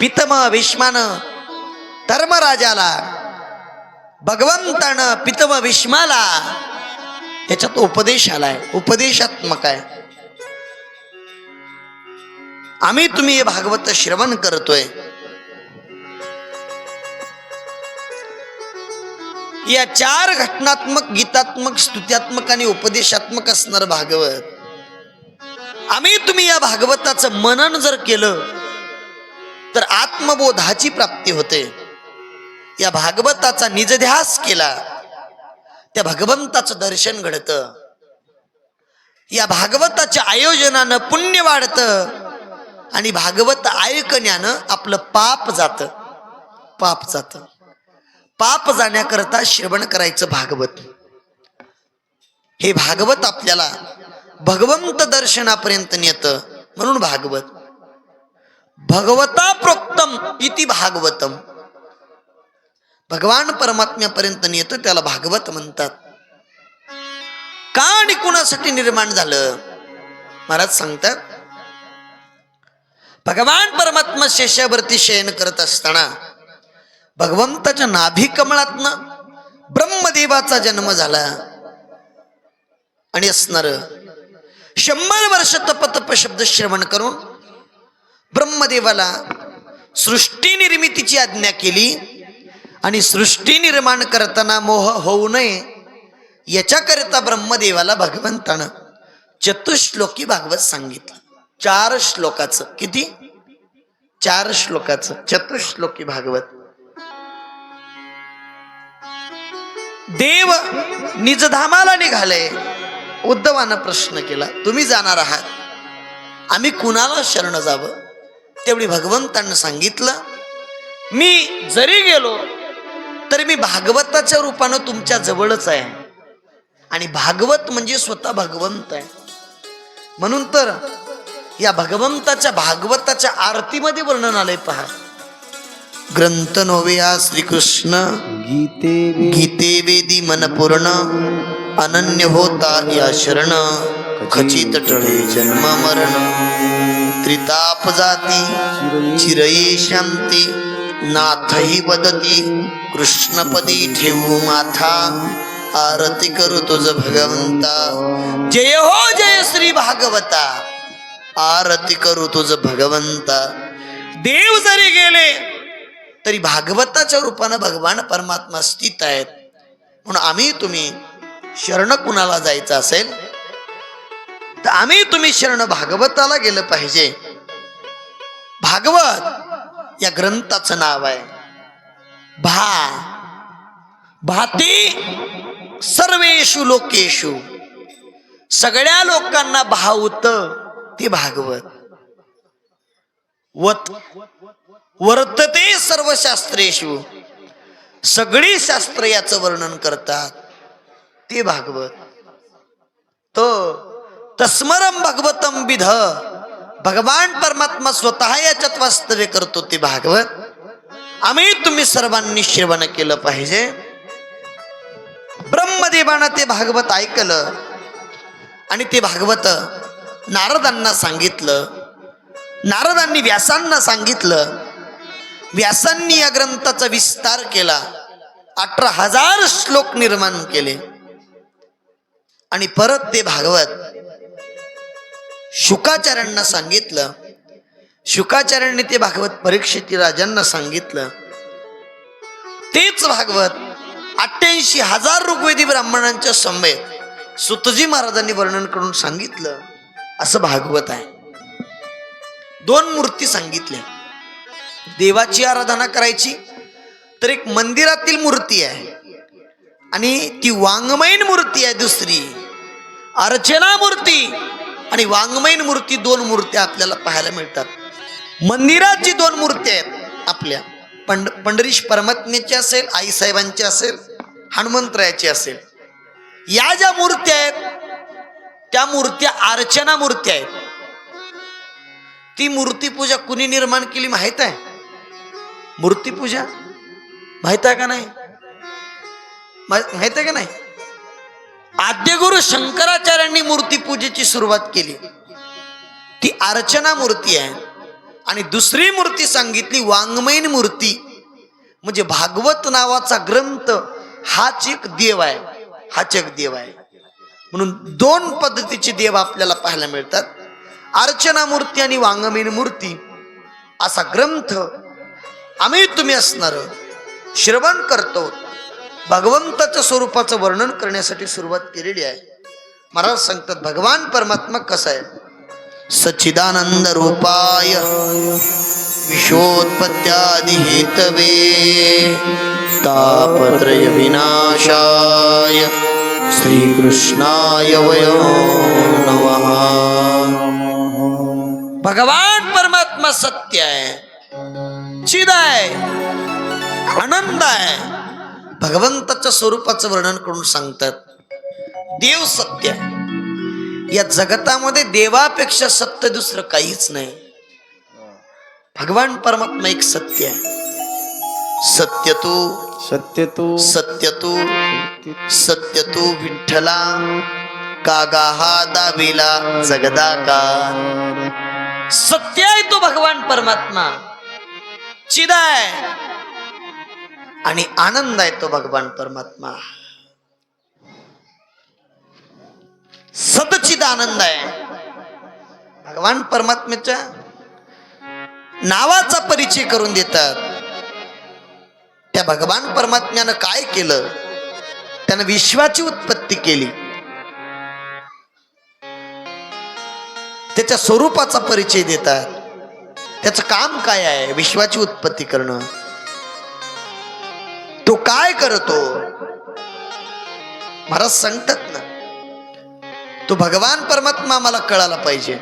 [SPEAKER 2] पितामह भीष्मानं धर्मराजाला, भगवंतानं पितामह भीष्माला, याच्यात उपदेश आलाय, उपदेशात्मक आहे. आम्ही तुम्ही हे भागवत श्रवण करतोय. या 4 घटनात्मक, गीतात्मक, स्तुत्यात्मक आणि उपदेशात्मक असणार भागवत. आम्ही तुम्ही या भागवताचं मनन जर केलं तर आत्मबोधाची प्राप्ती होते. या भागवताचा निजध्यास केला त्या भगवंताचं दर्शन घडतं. या भागवताच्या आयोजनानं पुण्य वाढतं आणि भागवत ऐकण्यानं आपलं पाप जातं. पाप जाण्याकरता श्रवण करायचं भागवत. हे भागवत आपल्याला भगवंत दर्शनापर्यंत नेतं. म्हणून भागवत भगवता प्रोक्तम इति भागवतम, भगवान परमात्म्यापर्यंत नेतं, त्याला भागवत म्हणतात. का आणि कुणासाठी निर्माण झालं महाराज सांगतात. भगवान परमात्मा शेषावरती शयन करत असताना भगवंताच्या नाभी कमळातनं ब्रह्मदेवाचा जन्म झाला आणि असणार 100 वर्ष तप शब्द श्रवण करून ब्रह्मदेवाला सृष्टी निर्मितीची आज्ञा केली. आणि सृष्टी निर्माण करताना मोह होऊ नये याच्याकरिता ब्रह्मदेवाला भगवंतानं चतुश्लोकी भागवत सांगितलं. 4 श्लोकाचं. किती? 4 श्लोकाचं चतुश्लोकी भागवत. देव निजधामाला निघाले. उद्धवानं प्रश्न केला, तुम्ही जाणार आहात, आम्ही कुणाला शरण जावं? तेवढी भगवंतांनी सांगितलं, मी जरी गेलो तरी मी भागवताच्या रूपानं तुमच्या जवळच आहे. आणि भागवत म्हणजे स्वतः भगवंत आहे. म्हणून तर या भगवंताच्या भागवताच्या आरतीमध्ये वर्णन आलंय पहा. ग्रंथ नोव्या श्रीकृष्ण गीते वेदी मनपूर्ण, अनन्य होता या शरण, खचित टळे जन्म मरण, त्रिताप जाती चिरये शांती, नाथही वदती कृष्णपदी ठेवू माथा, आरती करू तुझ भगवंता, जय हो जय श्री भागवता, आरती करू तुझ भगवंता. देव जरी गेले तरी भागवताच्या रूपानं भगवान परमात्मा स्थित आहेत. म्हणून आम्ही तुम्ही शरण कुणाला जायचं असेल तर आम्ही तुम्ही शरण भागवताला गेलं पाहिजे. भागवत या ग्रंथाचं नाव आहे. भाती सर्वेषु लोकेषु, सगळ्या लोकांना भावत ते भागवत. वर्तते सर्व शास्त्रेषु, सगळी शास्त्र याचं वर्णन करतात ते भागवत. तो तस्मरम भगवतम विध, भगवान परमात्मा स्वतः याच्यात वास्तव्य करतो ते भागवत. आम्ही तुम्ही सर्वांनी श्रवण केलं पाहिजे. ब्रह्मदेवानं ते भागवत ऐकलं आणि ते भागवत नारदांना सांगितलं. नारदांनी व्यासांना सांगितलं. व्यासांनी या ग्रंथाचा विस्तार केला. 18,000 श्लोक निर्माण केले. आणि परत ते भागवत शुकाचार्यांना सांगितलं. शुकाचार्यांनी ते भागवत परीक्षित राजांना सांगितलं. तेच भागवत 88,000 ऋग्वेदी ब्राह्मणांच्या समवेत सुतजी महाराजांनी वर्णन करून सांगितलं. असं भागवत आहे. 2 मूर्ती सांगितल्या. देवाची आराधना करायची तर एक मंदिरातील मूर्ती आहे आणि ती वाङ्मयीन मूर्ती आहे दुसरी. अर्चना मूर्ती आणि वाङ्मयीन मूर्ती, दोन मूर्त्या आपल्याला पाहायला मिळतात. मंदिरात जी दोन मूर्ती आहेत आपल्या, पंढरीश परमात्म्याची असेल, आईसाहेबांची असेल, हनुमंतरायाची असेल, या ज्या मूर्त्या आहेत त्या मूर्त्या अर्चना मूर्त्या आहेत. ती मूर्तीपूजा कुणी निर्माण केली माहित आहे? मूर्तीपूजा माहित आहे का नाही? माहित आहे का नाही? आद्यगुरु शंकराचार्यांनी मूर्तीपूजेची सुरुवात केली. ती अर्चना मूर्ती आहे. आणि दुसरी मूर्ती सांगितली वाङ्मयीन मूर्ती, म्हणजे भागवत नावाचा ग्रंथ हाच एक देव आहे, हाच एक देव आहे. म्हणून दोन पद्धतीचे देव आपल्याला पाहायला मिळतात, अर्चना मूर्ती आणि वाङ्मयीन मूर्ती. असा ग्रंथ आम्ही तुम्ही असणार श्रवण करतो. भगवंताच्या स्वरूपाचं वर्णन करण्यासाठी सुरुवात केलेली आहे. महाराज सांगतात भगवान परमात्मा कसा आहे? सच्चिदानंद रूपाय विश्वोत्पत्त्यादि हेतवे तापत्रय विनाशाय श्रीकृष्णाय वयो नमः. भगवान परमात्मा सत्य आहे, चिद आहे, आनंद आहे. भगवंताच्या स्वरूपाचं वर्णन करून सांगतात देव सत्य आहे. या जगतामध्ये देवापेक्षा सत्य दुसरं काहीच नाही. भगवान परमात्मा एक सत्य आहे. सत्य तू सत्य तू विठ्ठला कागा हा दाविला जगदा का. सत्य आहे तो भगवान परमात्मा, चिद आहे आणि आनंद आहे तो भगवान परमात्मा. सदचिद आनंद आहे. भगवान परमात्म्याच्या नावाचा परिचय करून देतात. त्या भगवान परमात्म्यानं काय केलं? त्यानं विश्वाची उत्पत्ती केली. त्याच्या स्वरूपाचा परिचय देतात. त्याचं काम काय आहे? विश्वाची उत्पत्ती करणं. तो काय करतो? महाराज सांगतात ना, तो भगवान परमात्मा आम्हाला कळाला पाहिजे.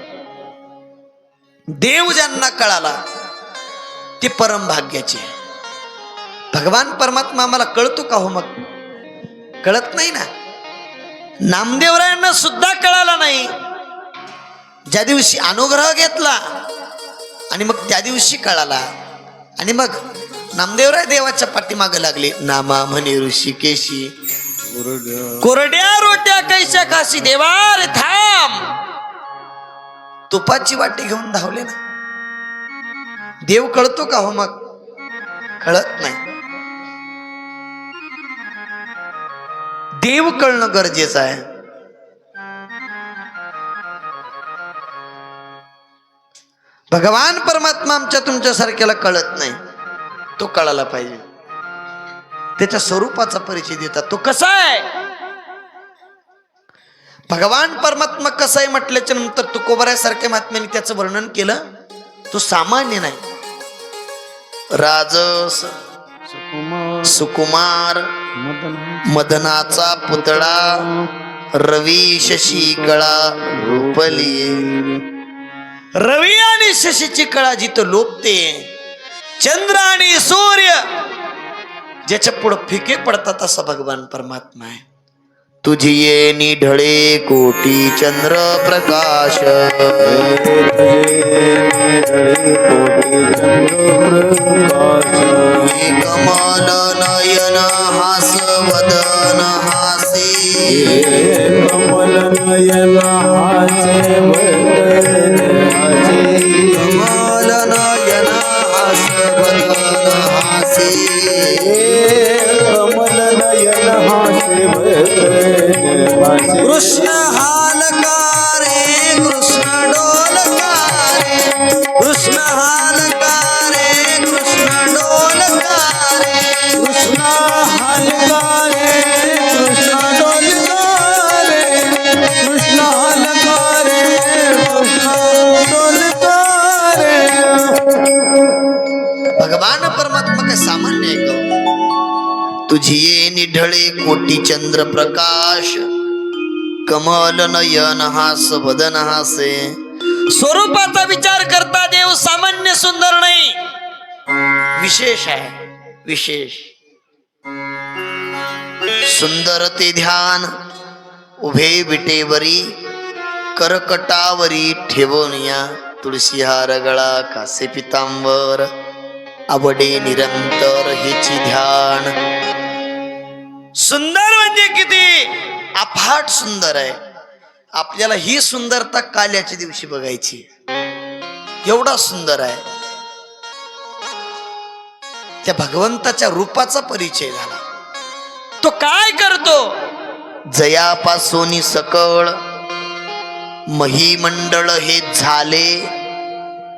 [SPEAKER 2] देव ज्यांना कळाला ते परम भाग्याचे. भगवान परमात्मा आम्हाला कळतो का हो? मग कळत नाही ना. नामदेवरायांना सुद्धा कळाला नाही. ज्या दिवशी अनुग्रह घेतला आणि मग त्या दिवशी कळाला. आणि मग नामदेवराय देवाच्या पाठीमागे लागले. नामा म्हणे ऋषिकेशी कोरड्या रोट्या कैशा खाशी देवा रे थांब. तुपाची वाटी घेऊन धावले ना. देव कळतो का हो? मग कळत नाही. देव कळणं गरजेचं आहे. भगवान परमात्मा आमच्या तुमच्या सारख्याला कळत नाही. तो कळायला पाहिजे. त्याच्या स्वरूपाचा परिचय देतात. तो कसा आहे? भगवान परमात्मा कसा आहे म्हटल्याच्या नंतर तुकोबारासारख्या महात्म्याने त्याचं वर्णन केलं. तो सामान्य नाही. राजस सुकुमार मदनाचा पुतळा रवी शशी कळा रूपली. रवी आणि शशीची कळा जिथं लोपते, चंद्र आणि सूर्य ज्याच्या पुढे फिके पडतात असा भगवान परमात्मा आहे. तुझी ये निढळे कोटी चंद्र प्रकाश कमल नयन हास वदन हासी कमल नयन हासे कमल नयन हास वदन हासी कमल नयन हासे कृष्ण हालकारे कृष्ण डोलकारे कृष्ण हालकारे कृष्ण डोलकारे कृष्ण हालकारे कृष्ण डोलकारे कृष्ण हालकारे कृष्ण डोलकारे. भगवान परमात्मा काय सामान्य आहे का? तुझी ये निढळे कोटी चंद्र प्रकाश, कमल नयन हास वदन हासे. स्वरूपाचा विचार करता देव सामान्य सुंदर नाही, विशेष आहे, विशेष. सुंदर ते ध्यान उभे विटेवरी, करकटावरी ठेवून या. तुळशी हार गळा कासे पितांबर, आवडे निरंतर हेची ध्यान. सुंदर म्हणजे किती अफाट सुंदर आहे. आपल्याला ही सुंदरता काल्याच्या दिवशी बघायची, एवढा सुंदर आहे. त्या भगवंताच्या रूपाचा परिचय झाला. तो काय करतो? जयापासून सकळ महिमंडळ हे झाले,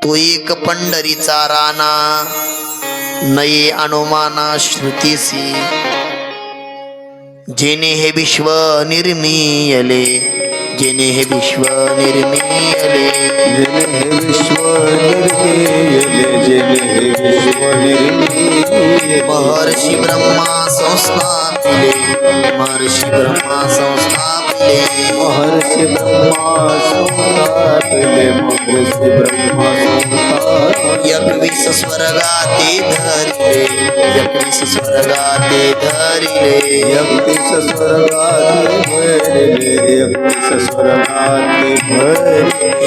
[SPEAKER 2] तो एक पंढरीचा राणा, नये अनुमाना श्रुतीसी. जेने हे विश्व निर्मियले, जेने हे विश्व निर्मियले,
[SPEAKER 1] जेणे हे विश्व निर्मिले, जेणे हे विश्व निर्मिले.
[SPEAKER 2] महर्षी ब्रह्मा संस्थापिले, महर्षी ब्रह्मा संस्थापिले.
[SPEAKER 1] महर्षी ब्रह्मा संस्थापिले, महर्षी ब्रह्मा संस्थापिले.
[SPEAKER 2] 21 स्वर्गाते धरिले, 21 स्वर्गाते धरिले.
[SPEAKER 1] 31 स्वर्गात भरले, 31 स्वर्गात भरले.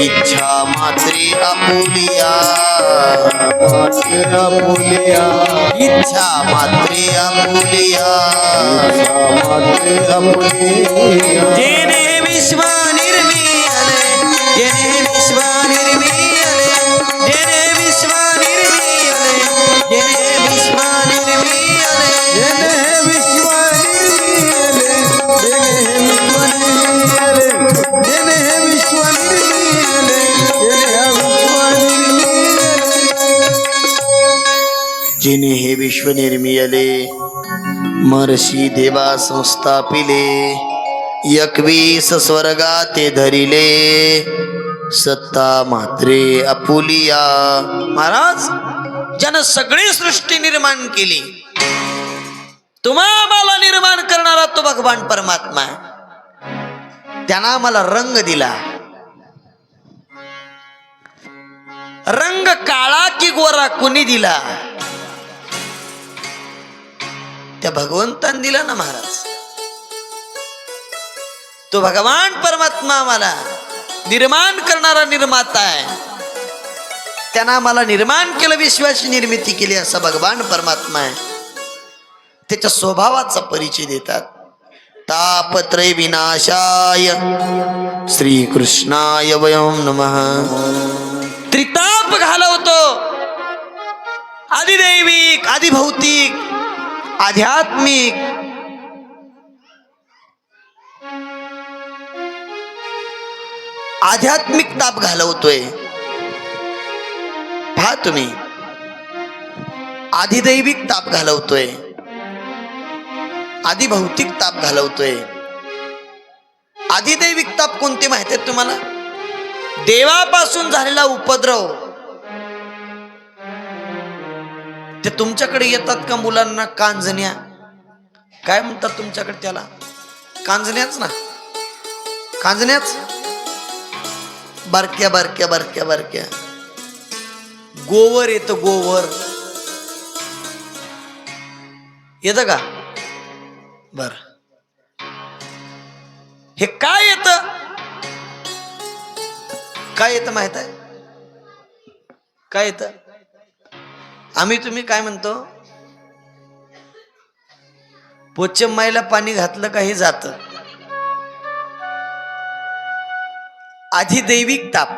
[SPEAKER 2] इच्छा मात्रे आपुलिया,
[SPEAKER 1] मात्रे आपुलिया,
[SPEAKER 2] इच्छा मात्रे आपुलिया.
[SPEAKER 1] मात्रे आपुलिया.
[SPEAKER 2] जेने विश्व निर्मियले, जेने विश्व निर्मियले, जेने विश्व निर्मियले, जेने विश्व निर्मियले.
[SPEAKER 1] जेणे हे विश्व निर्मिले, जेणे हे विश्व निर्मिले, जेणे हे विश्व निर्मिले, जेणे हे विश्व निर्मिले.
[SPEAKER 2] जेने हे विश्व निर्मियले, महर्षी देवा संस्थापिले. 21 स्वर्गाते धरिले, सत्ता मात्रे आपुलिया. महाराज, ज्यानं सगळी सृष्टी निर्माण केली, तुम्हाला निर्माण करणारा तो भगवान परमात्मा आहे. त्यानं आम्हाला रंग दिला. रंग काळा की गोरा कुणी दिला? त्या भगवंताने दिला ना महाराज. तो भगवान परमात्मा आम्हाला निर्माण करणारा निर्माता आहे. त्यानं आम्हाला निर्माण केलं, विश्वाची निर्मिती केली, असा भगवान परमात्मा आहे. त्याच्या स्वभावाचा परिचय देतात. तापत्रय विनाशाय श्रीकृष्णाय वयं नमः. त्रिताप घालवतो, आदिदैविक, आदिभौतिक, आध्यात्मिक. आध्यात्मिक ताप घालवतोय. पहा तुम्ही, आदिदैविक ताप घालवतोय, आदिभौतिक ताप घालवतोय. आदिदैविक ताप कोणते माहिती आहेत तुम्हाला? देवापासून झालेला उपद्रव. ते तुमच्याकडे येतात का मुलांना कांजण्या? काय म्हणतात तुमच्याकडे त्याला? कांजण्याच ना, कांजण्याच. बारक्या बारक्या बारक्या बारक्या गोवर येतं, गोवर येतं का? बर, हे काय येतं? काय येतं माहित आहे? काय येतं? आम्ही तुम्ही काय म्हणतो? पोचम्माईला पाणी घातलं का हे जातं. आधिदैविक ताप,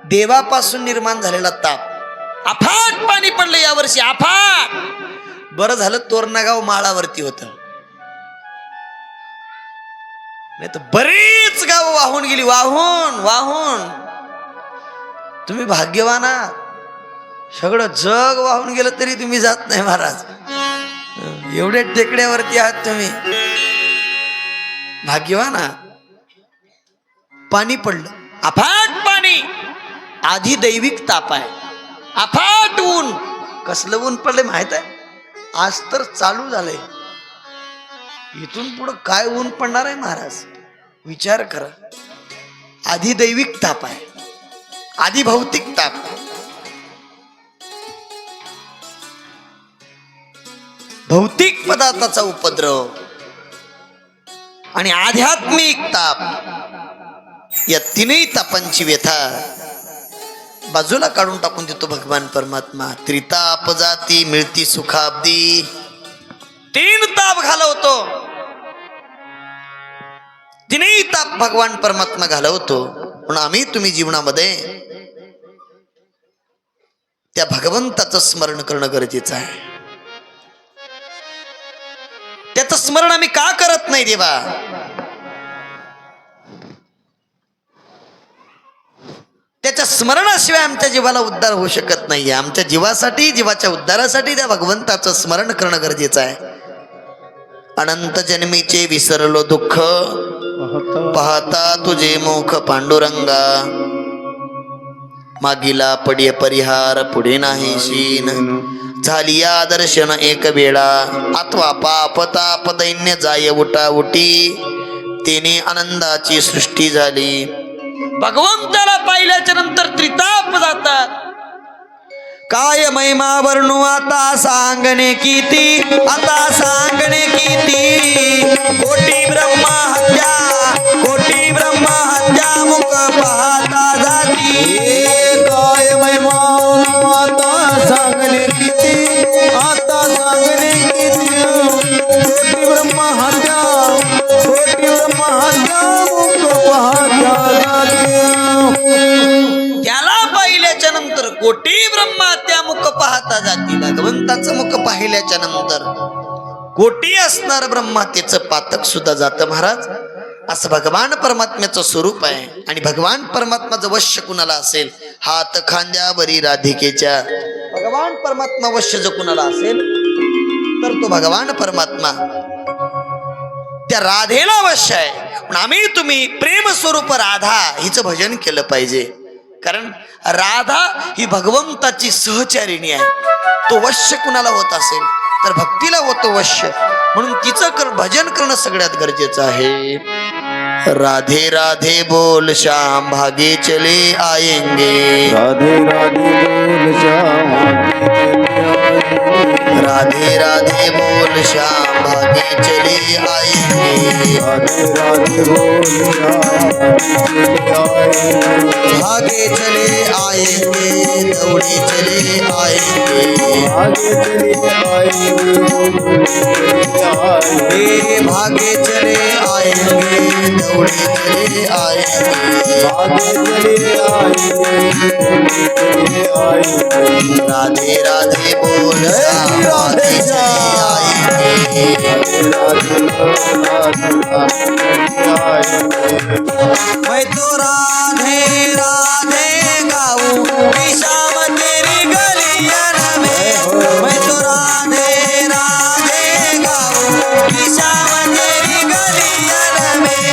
[SPEAKER 2] देवापासून निर्माण झालेला ताप. अफाट पाणी पडलं यावर्षी, अफाट. बरं झालं तोरणागाव माळावरती होतं, नाही तर बरीच गाव वाहून गेली, वाहून वाहून. तुम्ही भाग्यवान आहात, सगळं जग वाहून गेलं तरी तुम्ही जात नाही महाराज. एवढ्या टेकड्यावरती आहात तुम्ही, भाग्यवान आहात. पाणी पडलं, अफाट पाणी. आधिदैविक ताप आहे, अफाट ऊन. कसलं ऊन पडले माहित आहे? आज तर चालू झालंय. इथून पुढं काय ऊन पडणार आहे महाराज, विचार करा. आधी दैविक ताप आहे, आधी भौतिक ताप. भौतिक पदार्थाचा उपद्रव आणि आध्यात्मिक ताप, या तीनही तापांची व्यथा बाजूला काढून टाकून देतो भगवान परमात्मा. त्रिताप जाती मिळती सुखाब्दी. 3 ताप घालवतो, तीनही ताप भगवान परमात्मा घालवतो. म्हणून आम्ही तुम्ही जीवनामध्ये त्या भगवंताचं स्मरण करणं गरजेचं आहे. त्याचं स्मरण आम्ही का करत नाही देवा? त्याच्या स्मरणाशिवाय आमच्या जीवाला उद्धार होऊ शकत नाहीये. आमच्या जीवासाठी, जीवाच्या उद्धारासाठी त्या भगवंताचं स्मरण करणं गरजेचं आहे. अनंत जन्मीचे विसरलो दुःख, पाहता तुझे मुख पांडुरंगा. मागीला पडिय परिहार पुढे नाही शीन. झाली या दर्शन एक वेळा. अथवा पाप ताप दैन्य जाय उठा उठी. तिने आनंदाची सृष्टी झाली. भगवंताला पाहिल्याच्या नंतर त्रिताप जातात. काय महिमा वर्णू आता सांगणे किती, आता सांगणे किती. कोटी ब्रह्मा हत्या, कोटी ब्रह्मा हत्या मुख पाहता जाती.
[SPEAKER 1] काय महिमा आता सांगणे किती, आता सांगणे किती. कोटी ब्रह्मा हत्या, कोटी ब्रह्मा हत्या मुख पाहता जाती.
[SPEAKER 2] त्याला पाहिल्याच्या नंतर कोटी ब्रह्मा त्या मुख पाहता जाती. भगवंताचं मुख पाहिल्याच्या नंतर कोटी असणार ब्रह्मा त्याचं पातक सुद्धा जातं महाराज. असं भगवान परमात्म्याचं स्वरूप आहे. आणि भगवान परमात्माचं वश्य कुणाला असेल, हात खांद्यावरी राधिकेच्या. भगवान परमात्मा वश्य जो कुणाला असेल तर तो भगवान परमात्मा त्या राधेला वश्य आहे. पण आम्ही तुम्ही प्रेम स्वरूप राधा हिचं भजन केलं पाहिजे. कारण राधा ही भगवंताची सहचारिणी आहे. तो वश्य कुणाला होत असेल तर भक्तीला होतो वश्य. म्हणून तिचं भजन करणं सगळ्यात गरजेचं आहे. राधे राधे बोल श्याम भागे चले आएंगे.
[SPEAKER 1] राधे राधे बोल श्याम,
[SPEAKER 2] राधे राधे बोल श्याम भागे चले आएंगे.
[SPEAKER 1] राधे राधे बोल श्याम,
[SPEAKER 2] भागे चले आएंगे, दौड़े चले आएंगे.
[SPEAKER 1] आगे चले आएंगे,
[SPEAKER 2] भागे चले आएंगे, दौड़े चले आएंगे.
[SPEAKER 1] आगे चले आएंगे.
[SPEAKER 2] राधे राधे बोल श्याम भागे चले आएंगे. मैं तो राधे राधे गाऊं श्याम तेरी गलियन में. मैं तो राधे राधे गाऊं श्याम तेरी गलियन में.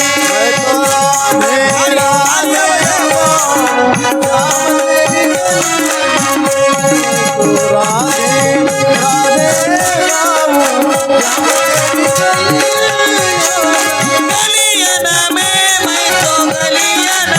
[SPEAKER 2] गलियन में, मैं तो गलियन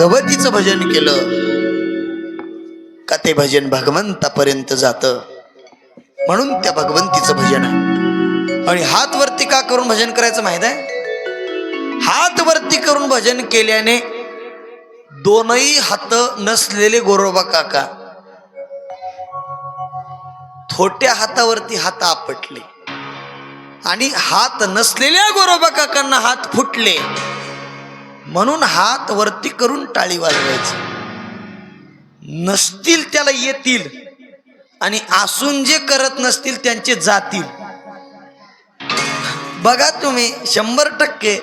[SPEAKER 2] भगवतीचं भजन केलं का ते भजन भगवंतापर्यंत जातं. म्हणून त्या भगवंतीचं भजन आहे. आणि हात वरती का करून भजन करायचं माहित आहे? हात वरती करून भजन केल्याने दोनही हात नसलेले गोरोबा काका छोट्या हातावरती हात आपटले आणि हात नसलेल्या गोरोबा काकांना हात फुटले. म्हणून हात वरती करून टाळी वाजवायची. नसतील त्याला येतील आणि असून जे करत नसतील त्यांचे जातील. बघा तुम्ही 100%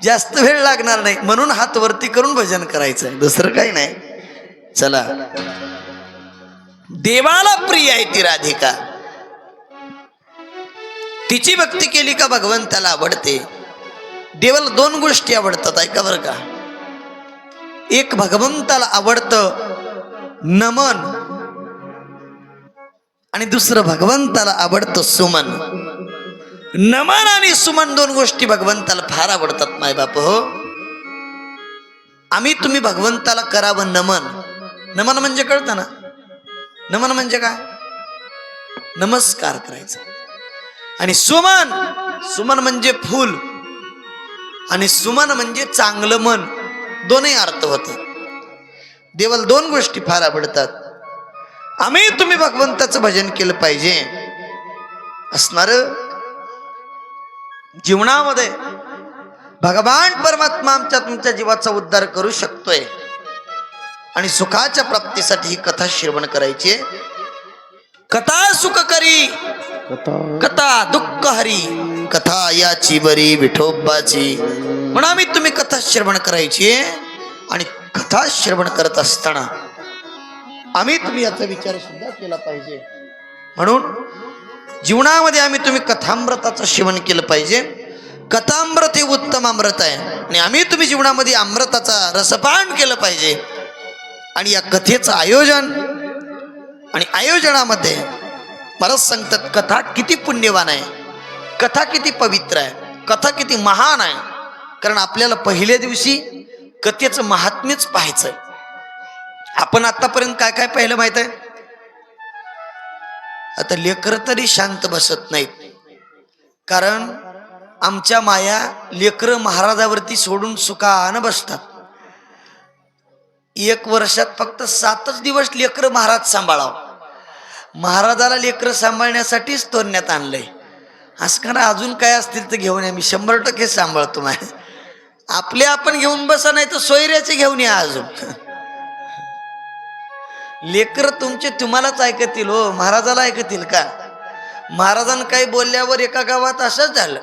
[SPEAKER 2] जास्त वेळ लागणार नाही. म्हणून हात वरती करून भजन करायचं, दुसरं काही नाही. चला, देवाला प्रिय आहे ती राधिका. तिची भक्ती केली का भगवंताला आवडते. देवाला 2 गोष्टी आवडतात, ऐका बरं का. एक भगवंताला आवडतं नमन आणि दुसरं भगवंताला आवडतं सुमन. नमन आणि सुमन 2 गोष्टी भगवंताला फार आवडतात माय बाप हो. आम्ही तुम्ही भगवंताला करावं नमन. नमन म्हणजे कळतं ना? नमन म्हणजे काय? नमस्कार करायचा. आणि सुमन, सुमन म्हणजे फूल आणि सुमन म्हणजे चांगलं मन. दोन्ही अर्थ होतात. देवाला 2 गोष्टी फार आवडतात. आम्ही तुम्ही भगवंताचं भजन केलं पाहिजे. असणार जीवनामध्ये भगवान परमात्मा आमच्या तुमच्या जीवाचा उद्धार करू शकतोय. आणि सुखाच्या प्राप्तीसाठी ही कथा श्रवण करायची. कथा सुख करी, कथा दुःख हरी, कथा याची बरी विठोबाची. म्हणून आम्ही तुम्ही कथा श्रवण करायची. आणि कथा श्रवण करत असताना आम्ही तुम्ही याचा विचार सुद्धा केला पाहिजे. म्हणून जीवनामध्ये आम्ही तुम्ही कथामृताचं सेवन केलं पाहिजे. कथामृत हे उत्तम अमृत आहे आणि आम्ही तुम्ही जीवनामध्ये अमृताचा रसपान केलं पाहिजे. आणि या कथेचं आयोजन आणि आयोजनामध्ये मला सांगतात कथा किती पुण्यवान आहे, कथा किती पवित्र आहे, कथा किती महान आहे. कारण आपल्याला पहिल्या दिवशी कथेचं महात्म्यच पाहायचंय. आपण आतापर्यंत काय काय पाहिलं माहित आहे? आता लेकरं तरी शांत बसत नाहीत. कारण आमच्या माया लेकरं महाराजावरती सोडून सुखानं बसतात. 1 वर्षात फक्त 7च दिवस लेकरं महाराज सांभाळावं. महाराजाला लेकरं सांभाळण्यासाठीच तोरण्यात आणलंय. असं करा, अजून काय असतील तर घेऊन या, मी 100% सांभाळतो. माय आपले आपण घेऊन बसा, नाही तर सोयऱ्याचे घेऊन या. अजून लेकर तुमचे तुम्हालाच ऐकतील हो, महाराजाला ऐकतील का? महाराजांना काही बोलल्यावर एका गावात असंच झालं.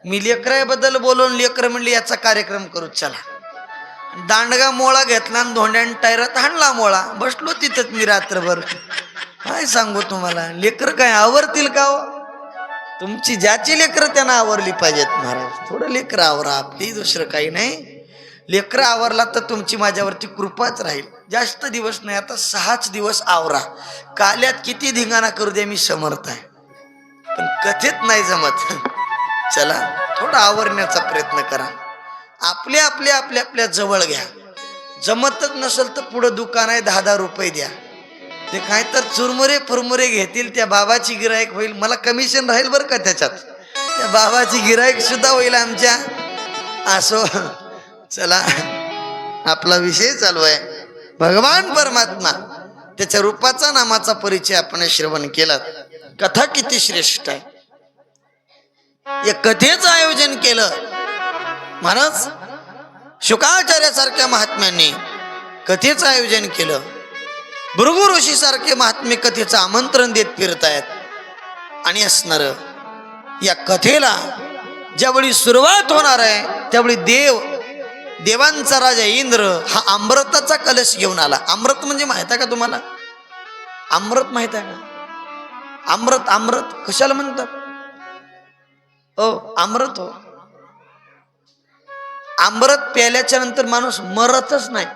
[SPEAKER 2] मी लेकराबद्दल बोलून लेकर म्हणले याचा कार्यक्रम करू चला. दांडगा मोळा घेतला आणि धोंड्यान टायरात हाणला मोळा. बसलो तिथंच मी रात्रभर. काय सांगू तुम्हाला, लेकर काय आवरतील का हो? तुमची ज्याची लेकर त्यांना आवरली पाहिजेत. महाराज थोडं लेकर आवरा आपली, दुसरं काही नाही. लेकर आवरला तर तुमची माझ्यावरती कृपाच राहील. जास्त दिवस नाही, आता 6च दिवस आवरा. काल्यात किती धिंगाणा करू दे, मी समर्थ आहे. पण कथेत नाही जमत. चला थोडा आवरण्याचा प्रयत्न करा. आपल्या आपल्या आपल्या आपल्या जवळ घ्या. जमतच नसेल तर पुढं दुकान आहे, 10-10 रुपये द्या. ते काय तर चुरमुरे फुरमुरे घेतील, त्या बाबाची गिराईक होईल. मला कमिशन राहील बरं का त्याच्यात. त्या बाबाची गिराईक सुद्धा होईल आमच्या. असो चला, आपला विषय चालू आहे. भगवान परमात्मा त्याच्या रूपाचा नामाचा परिचय आपण श्रवण केला. कथा किती श्रेष्ठ आहे. या कथेचं आयोजन केलं महाराज शुकाचार्यासारख्या महात्म्यांनी. कथेचं आयोजन केलं. भृगु ऋषी सारखे महात्मे कथेचं आमंत्रण देत फिरतायत. आणि असणार या कथेला ज्यावेळी सुरुवात होणार आहे त्यावेळी देवांचा राजा इंद्र हा अमृताचा कलश घेऊन आला. अमृत म्हणजे माहित आहे का तुम्हाला? अमृत माहित आहे का? अमृत अमृत कशाला म्हणतात? हो अमृत. हो, अमृत प्यायल्याच्या नंतर माणूस मरतच नाही,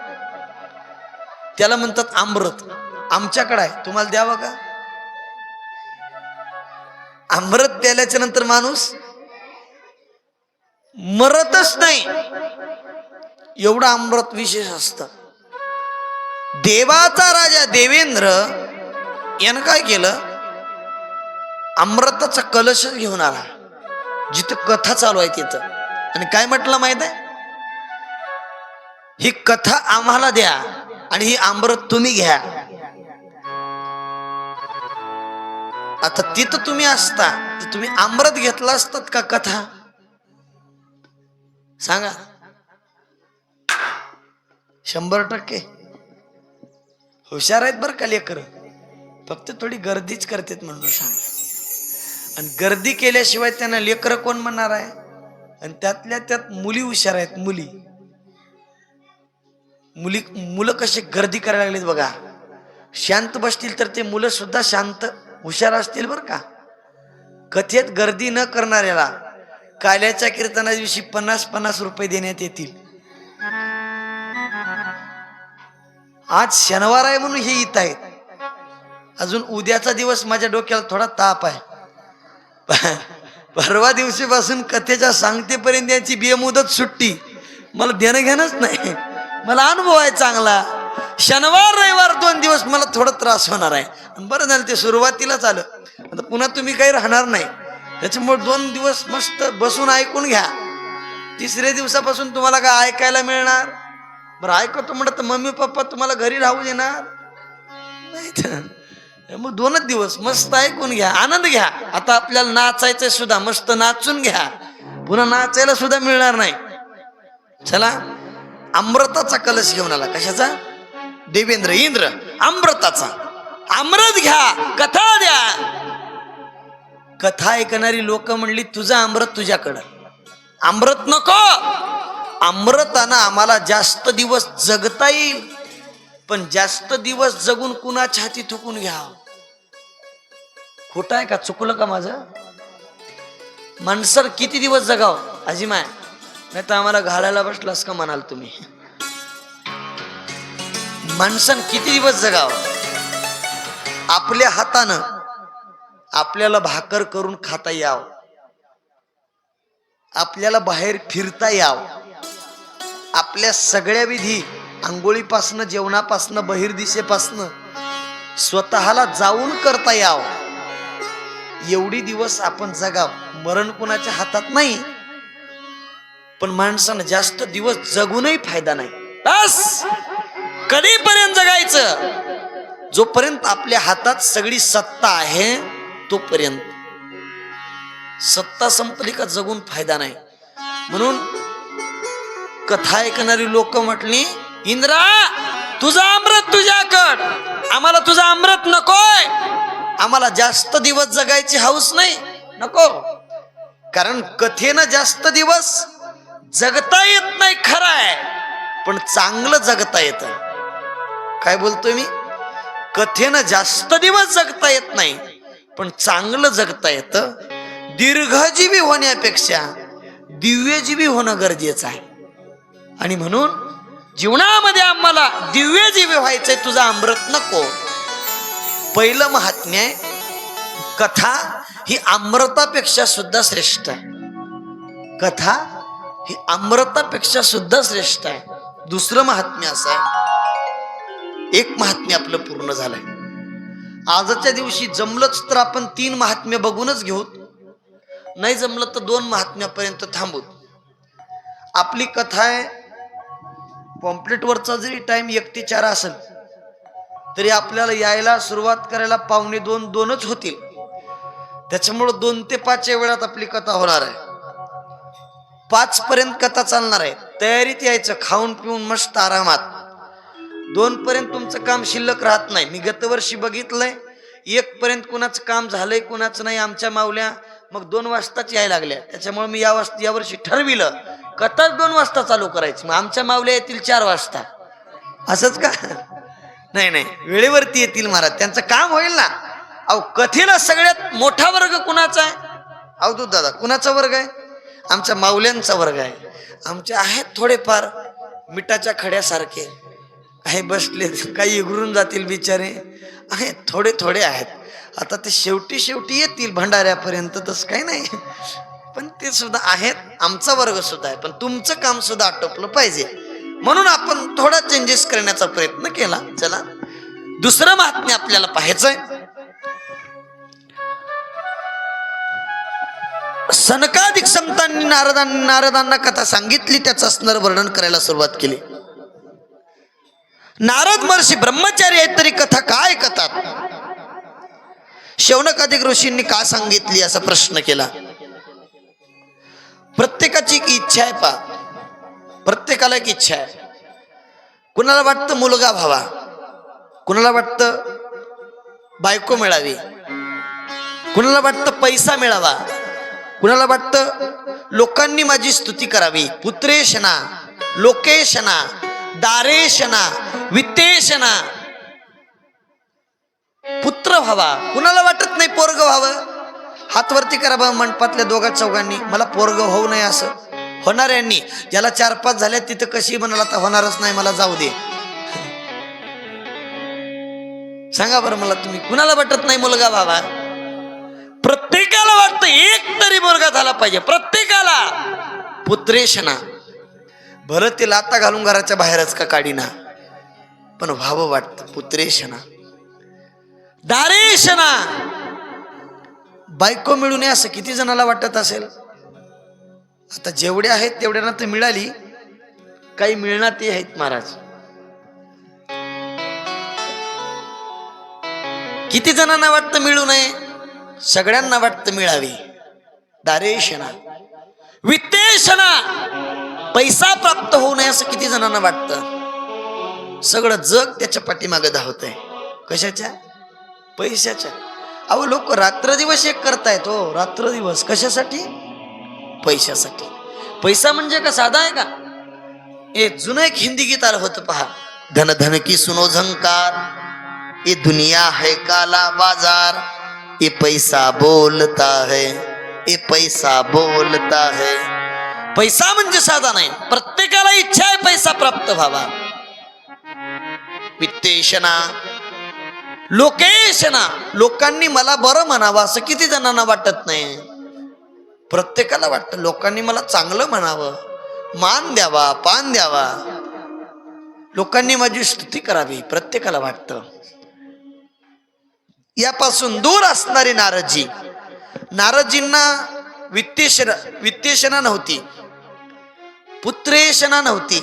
[SPEAKER 2] त्याला म्हणतात अमृत. आमच्याकडे आहे, तुम्हाला द्यावं का? अमृत प्यायल्याच्या नंतर माणूस मरतच नाही. एवढं अमृत विशेष असतं. देवाचा राजा देवेंद्र यानं काय केलं, अमृताचा कलश घेऊन आला जिथं कथा चालू आहे तिथं, आणि काय म्हटलं माहित आहे, ही कथा आम्हाला द्या आणि ही अमृत तुम्ही घ्या. आता तिथं तुम्ही असता तर तुम्ही अमृत घेतला असतात का कथा? सांगा. 100% हुशार आहेत बरं का लेकर, फक्त थोडी गर्दीच करतात म्हणून सांग. आणि गर्दी केल्याशिवाय त्यांना लेकर कोण म्हणणार आहे? आणि त्यातल्या त्यात मुली हुशार आहेत. मुलं कशी गर्दी करायला लागलीत बघा. शांत बसतील तर ते मुलं सुद्धा शांत हुशार असतील बरं का. कथेत गर्दी न करणाऱ्याला काल्याच्या कीर्तना दिवशी 50-50 रुपये देण्यात येतील. आज शनिवार आहे म्हणून हे येत आहेत. अजून उद्याचा दिवस माझ्या डोक्याला थोडा ताप आहे. परवा दिवशीपासून कथेच्या सांगतेपर्यंत याची बेमुदत सुट्टी. मला देणं घेणंच नाही. मला अनुभव आहे चांगला. शनिवार रविवार 2 दिवस मला थोडा त्रास होणार आहे. बरं झालं ते सुरुवातीलाच आलं. आता पुन्हा तुम्ही काही राहणार नाही. त्याच्यामुळे 2 दिवस मस्त बसून ऐकून घ्या. 3ऱ्या दिवसापासून तुम्हाला काय ऐकायला मिळणार? बरं ऐकतो म्हणत मम्मी पप्पा तुम्हाला घरी राहू देणार नाही तर मग 2च दिवस मस्त ऐकून घ्या, आनंद घ्या. आता आपल्याला नाचायचंय सुद्धा, मस्त नाचून घ्या. पुन्हा नाचायला सुद्धा मिळणार नाही. चला, अमृताचा कलश घेऊन आला. कशाचा? देवेंद्र इंद्र अमृताचा. अमृत घ्या, कथा द्या. कथा ऐकणारी लोक म्हणली तुझं अमृत तुझ्याकडं, अमृत नको. अमृतानं आम्हाला जास्त दिवस जगता येईल, पण जास्त दिवस जगून कुणाच्या हाती थुकून घ्या. खोटं आहे का? चुकलं का माझं? माणसं किती दिवस जगाव आजीमाय, नाही तर आम्हाला घालायला बसलास का म्हणाल तुम्ही. माणसं किती दिवस जगाव? आपल्या हातानं आपल्याला भाकर करून खाता याव, आपल्याला बाहेर फिरता याव, आपल्या सगळ्या विधी आंघोळीपासनं जेवणापासनं बहिर्दिशेपासनं स्वतःला जाऊन करता याव. एवढी दिवस आपण जगाव. मरण कुणाच्या हातात नाही, पण माणसानं जास्त दिवस जगूनही फायदा नाही. बस कधीपर्यंत जगायचं? जोपर्यंत आपल्या हातात सगळी सत्ता आहे तोपर्यंत. सत्ता संपली का जगून फायदा नाही. म्हणून कथा ऐकणारी लोक म्हटली इंद्रा तुझं अमृत तुझ्याकड, आम्हाला तुझं अमृत नकोय. आम्हाला जास्त दिवस जगायची हौस नाही, नको. कारण कथेनं जास्त दिवस जगता येत नाही खरं आहे, पण चांगलं जगता येतं. काय बोलतोय मी? कथेनं जास्त दिवस जगता येत नाही, पण चांगलं जगता येतं. दीर्घजीवी होण्यापेक्षा दिव्यजीवी होणं गरजेचं आहे. आणि म्हणून जीवनामध्ये आम्हाला दिव्यजीवी व्हायचंय, तुझं अमृत नको. पहिलं महात्म्य आहे, कथा ही अमृतापेक्षा सुद्धा श्रेष्ठ आहे. कथा ही अमृतापेक्षा सुद्धा श्रेष्ठ आहे. दुसरं महात्म्य असं आहे, एक महात्म्य आपलं पूर्ण झालंय. आजच्या दिवशी जमलंच तर आपण 3 महात्म्य बघूनच घेऊ, नाही जमलं तर 2 महात्म्यापर्यंत थांबू. आपली कथा आहे, पॉम्पलेटवरचा जरी टाइम 1 ते 4 असेल तरी आपल्याला यायला सुरुवात करायला 2:45-2च होतील. त्याच्यामुळं 2 ते 5 या वेळात आपली कथा होणार आहे. 5 पर्यंत कथा चालणार आहे. तयारीत यायचं, खाऊन पिऊन मस्त आरामात. 2 पर्यंत तुमचं काम शिल्लक राहत नाही. मी गतवर्षी बघितलंय 1 पर्यंत कुणाचं काम झालंय, कुणाचं नाही. आमच्या मावल्या मग 2 वाजताच यायला लागल्या. त्याच्यामुळे मी यावर्षी ठरविलं कथाच 2 वाजता चालू करायची. मग आमच्या मावल्या येतील 4 वाजता. असंच का? नाही, वेळेवरती येतील महाराज, त्यांचं काम होईल ना. अहो कथेला सगळ्यात मोठा वर्ग कुणाचा आहे? अवधूत दादा कुणाचा वर्ग आहे? आमच्या माऊल्यांचा वर्ग आहे. आमचे आहेत थोडेफार मिठाच्या खड्यासारखे आहे, बसले, काही इगरून जातील बिचारे, आहेत थोडे आहेत. आता ते शेवटी येतील भंडाऱ्यापर्यंत, तसं काही नाही, पण ते सुद्धा आहेत. आमचा वर्ग सुद्धा आहे. पण तुमचं काम सुद्धा आटोपलं पाहिजे. म्हणून आपण थोडा चेंजेस करण्याचा प्रयत्न केला. चला दुसरं महात्म्य आपल्याला पाहायचंय. सनकादिक संतांनी नारदांना कथा सांगितली, त्याचं स्नर वर्णन करायला सुरुवात केली. नारद महर्षी ब्रह्मचारी आहेत तरी कथा काय ऐकतात? शौनकादिक ऋषींनी का सांगितली असा प्रश्न केला. प्रत्येकाची एक इच्छा आहे पा, प्रत्येकाला एक इच्छा आहे. कुणाला वाटतं मुलगा व्हावा, कुणाला वाटतं बायको मिळावी, कुणाला वाटतं पैसा मिळावा, कुणाला वाटतं लोकांनी माझी स्तुती करावी. पुत्रेशना, लोकेशना, दारेशना, वित्तेशना, पुत्र व्हावा. कुणाला वाटत नाही पोरग व्हावं? हात वरती करा बा मंडपातल्या दोघा चौघांनी, मला पोरग होऊ नये असं. होणाऱ्यांनी, ज्याला 4-5 झाल्या तिथं कशी म्हणाला तर होणारच नाही, मला जाऊ दे. सांगा बरं मला तुम्ही, कुणाला वाटत नाही मुलगा व्हावा? प्रत्येकाला वाटतं एक तरी मुलगा झाला पाहिजे, प्रत्येकाला. पुत्रेशना, भलं ते लाता घालून घराच्या बाहेरच का काढीना, पण व्हावं वाटतं. पुत्रेशना, दारेशना, बायको मिळू नये असं किती जणाला वाटत असेल? आता जेवढे आहेत तेवढ्यांना तर मिळाली, काही मिळणार ते आहेत महाराज. किती जणांना वाटतं मिळू नये? सगळ्यांना वाटतं मिळावी. दारेशना, वित्तेशना, पैसा प्राप्त होऊ नये असं किती जणांना वाटतं? सगळं जग त्याच्या पाठीमागे धावत आहे. कशाच्या? पैशाच्या. अहो लोक रात्रदिवस एक करतायत हो, रात्रदिवस. कशासाठी? पैशासाठी. पैसा म्हणजे का साधा आहे का? एक जुनं एक हिंदी गीत आलं होतं पहा. धन धन की सुनो झंकार, ये दुनिया है काला बाजार, ये पैसा बोलता है, ये पैसा बोलता है. पैसा म्हणजे साधा नाही, प्रत्येकाला इच्छा आहे पैसा प्राप्त व्हावा. वित्तेशना, लोकेशना, लोकांनी मला बरं म्हणावं असं किती जणांना वाटत नाही? प्रत्येकाला वाटतं लोकांनी मला चांगलं म्हणावं, मान द्यावा, पान द्यावा, लोकांनी माझी स्तुती करावी, प्रत्येकाला वाटतं. यापासून दूर असणारे नारदजी, नारदजींना वित्तेशना नव्हती, पुत्रेशना नव्हती,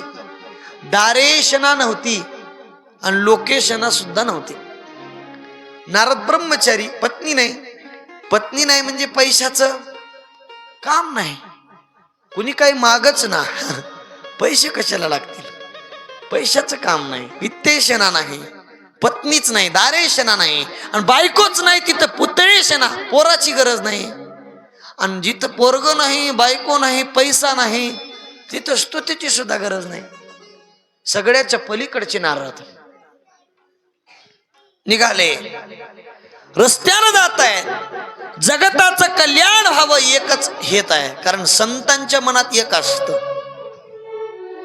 [SPEAKER 2] दारेशना नव्हती आणि लोकेशना सुद्धा नव्हती. नारद ब्रह्मचारी, पत्नी नाही. पत्नी नाही म्हणजे पैशाचं काम नाही, कुणी काही मागच ना. पैसे कशाला लागतील? पैशाचं काम नाही. वित्तेशना नाही, पत्नीच नाही, दारेशना नाही, आणि बायकोच नाही तिथं पुत्रेशना, पोराची गरज नाही. आणि जिथं पोरग नाही, बायको नाही, पैसा नाही, तिथं स्तुतीची सुद्धा गरज नाही. सगळ्याच्या पलीकडचे नारद निघाले, रस्त्यानं जात आहे. जगताचं कल्याण व्हावं एकच हेत आहे, कारण संतांच्या मनात एक असतं,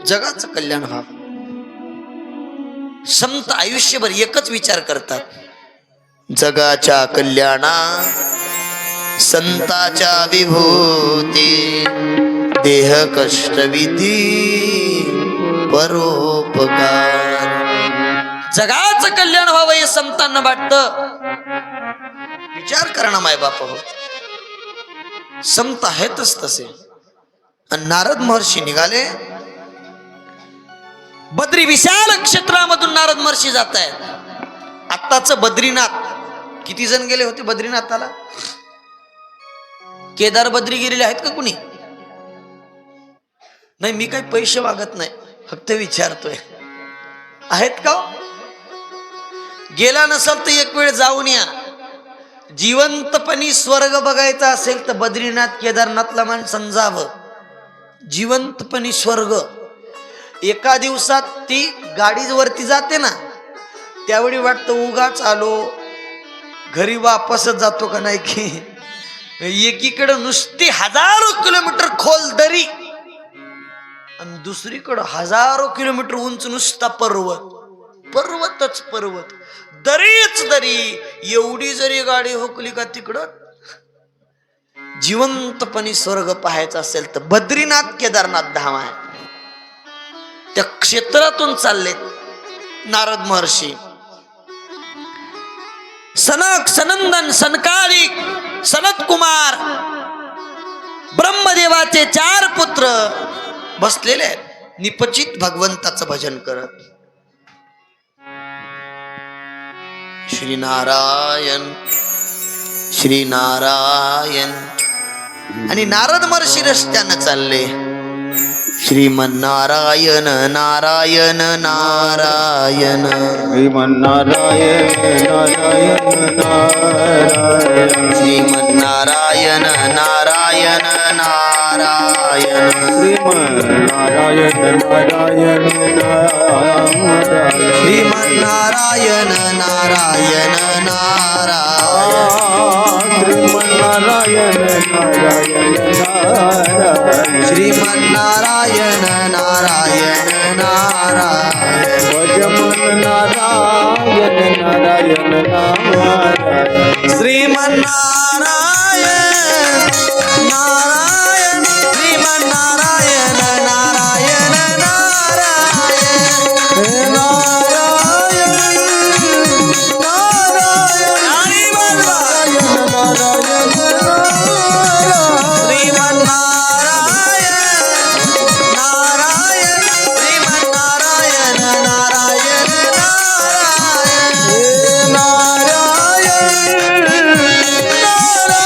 [SPEAKER 2] जगाचं कल्याण व्हावं. संत आयुष्यभर एकच विचार करतात, जगाच्या कल्याणा संताच्या विभूती, देह कष्ट विधी परोपकार. जगाचं कल्याण व्हावं हे संतांना वाटतं. विचार करा ना माय बाप हो, संत आहेतच तसे. आणि नारद महर्षी निघाले. बद्री विशाल क्षेत्रामधून नारद महर्षी जात आहेत. आत्ताच बद्रीनाथ, किती जण गेले होते बद्रीनाथाला? केदार बद्री गेलेले आहेत का कुणी? नाही, मी काही पैसे मागत नाही, फक्त विचारतोय, आहेत का? गेला नसाल तर एक वेळ जाऊन या. जिवंतपणी स्वर्ग बघायचा असेल तर बद्रीनाथ केदारनाथला माणसानं जावं. जिवंतपणी स्वर्ग. एका दिवसात ती गाडीवरती जाते ना, त्यावेळी वाटतं उगाच आलो, घरी वापसच जातो का नाही की. एकीकडे नुसती 1000 किलोमीटर खोल दरी आणि दुसरीकडं 1000 किलोमीटर उंच नुसता पर्वत, पर्वतच पर्वत, दरीच दरी. एवढी जरी गाडी हुकली का तिकडं जिवंतपणी स्वर्ग पाहायचा असेल तर बद्रीनाथ केदारनाथ धाम आहे. त्या क्षेत्रातून चाललेत नारद महर्षी. सनक सनंदन सनकालिक सनत कुमार ब्रह्मदेवाचे 4 पुत्र बसलेले आहेत निपचित भगवंताचं भजन करत. श्रीनारायण श्रीनारायण. आणि नारद महर्षी रस्त्यानं चालले. श्रीमन्नारायण नारायण नारायण.
[SPEAKER 1] श्रीमन्नारायण नारायण नारायण.
[SPEAKER 2] श्रीमन्नारायण नारायण नारायण.
[SPEAKER 1] श्रीमन्नारायण नारायण नारायण.
[SPEAKER 2] श्रीमन्नारायण नारायण नारायण.
[SPEAKER 1] श्रीमन्नारायण नारायण नारायण.
[SPEAKER 2] श्रीमन्नारायण नारायण नारायण.
[SPEAKER 1] भजमन नारायण नारायण नारायण.
[SPEAKER 2] श्रीमन्नारायण नारायण. श्रीमन्नारायण नारायण नारायण.
[SPEAKER 1] नारायण नारायण
[SPEAKER 2] आणि बोलवा. श्रीमन्नारायण नारायण. श्रीमन्नारायण नारायण नारायण.
[SPEAKER 1] नारायण नारायण.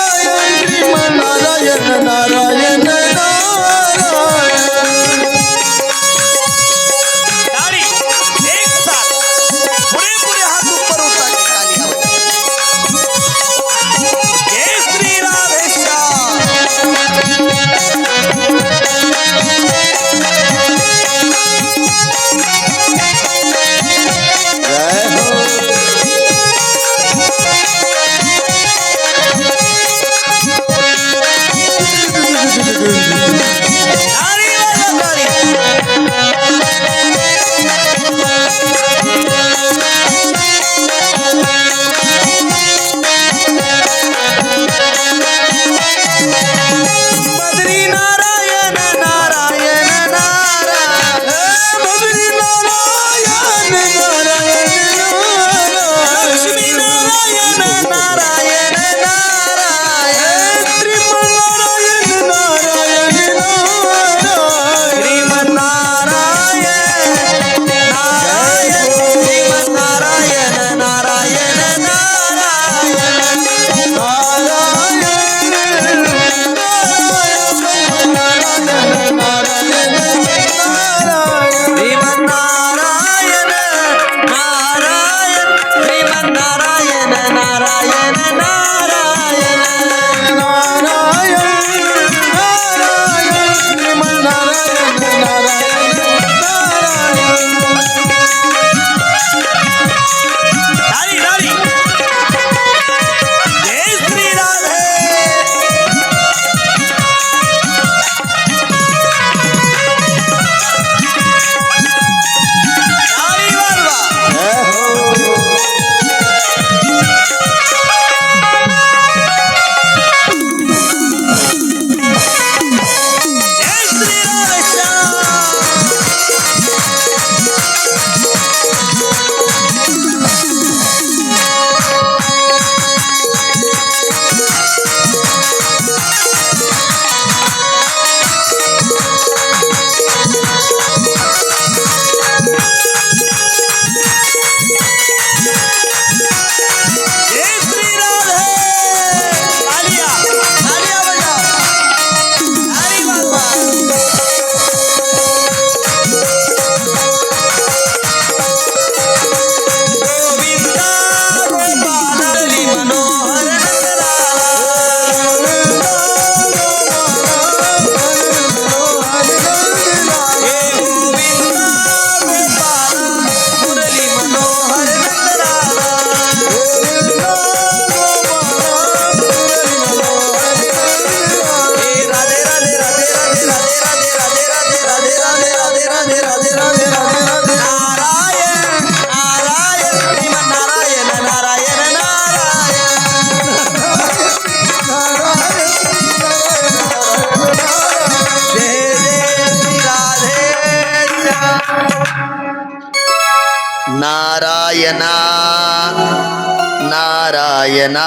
[SPEAKER 2] नारायणा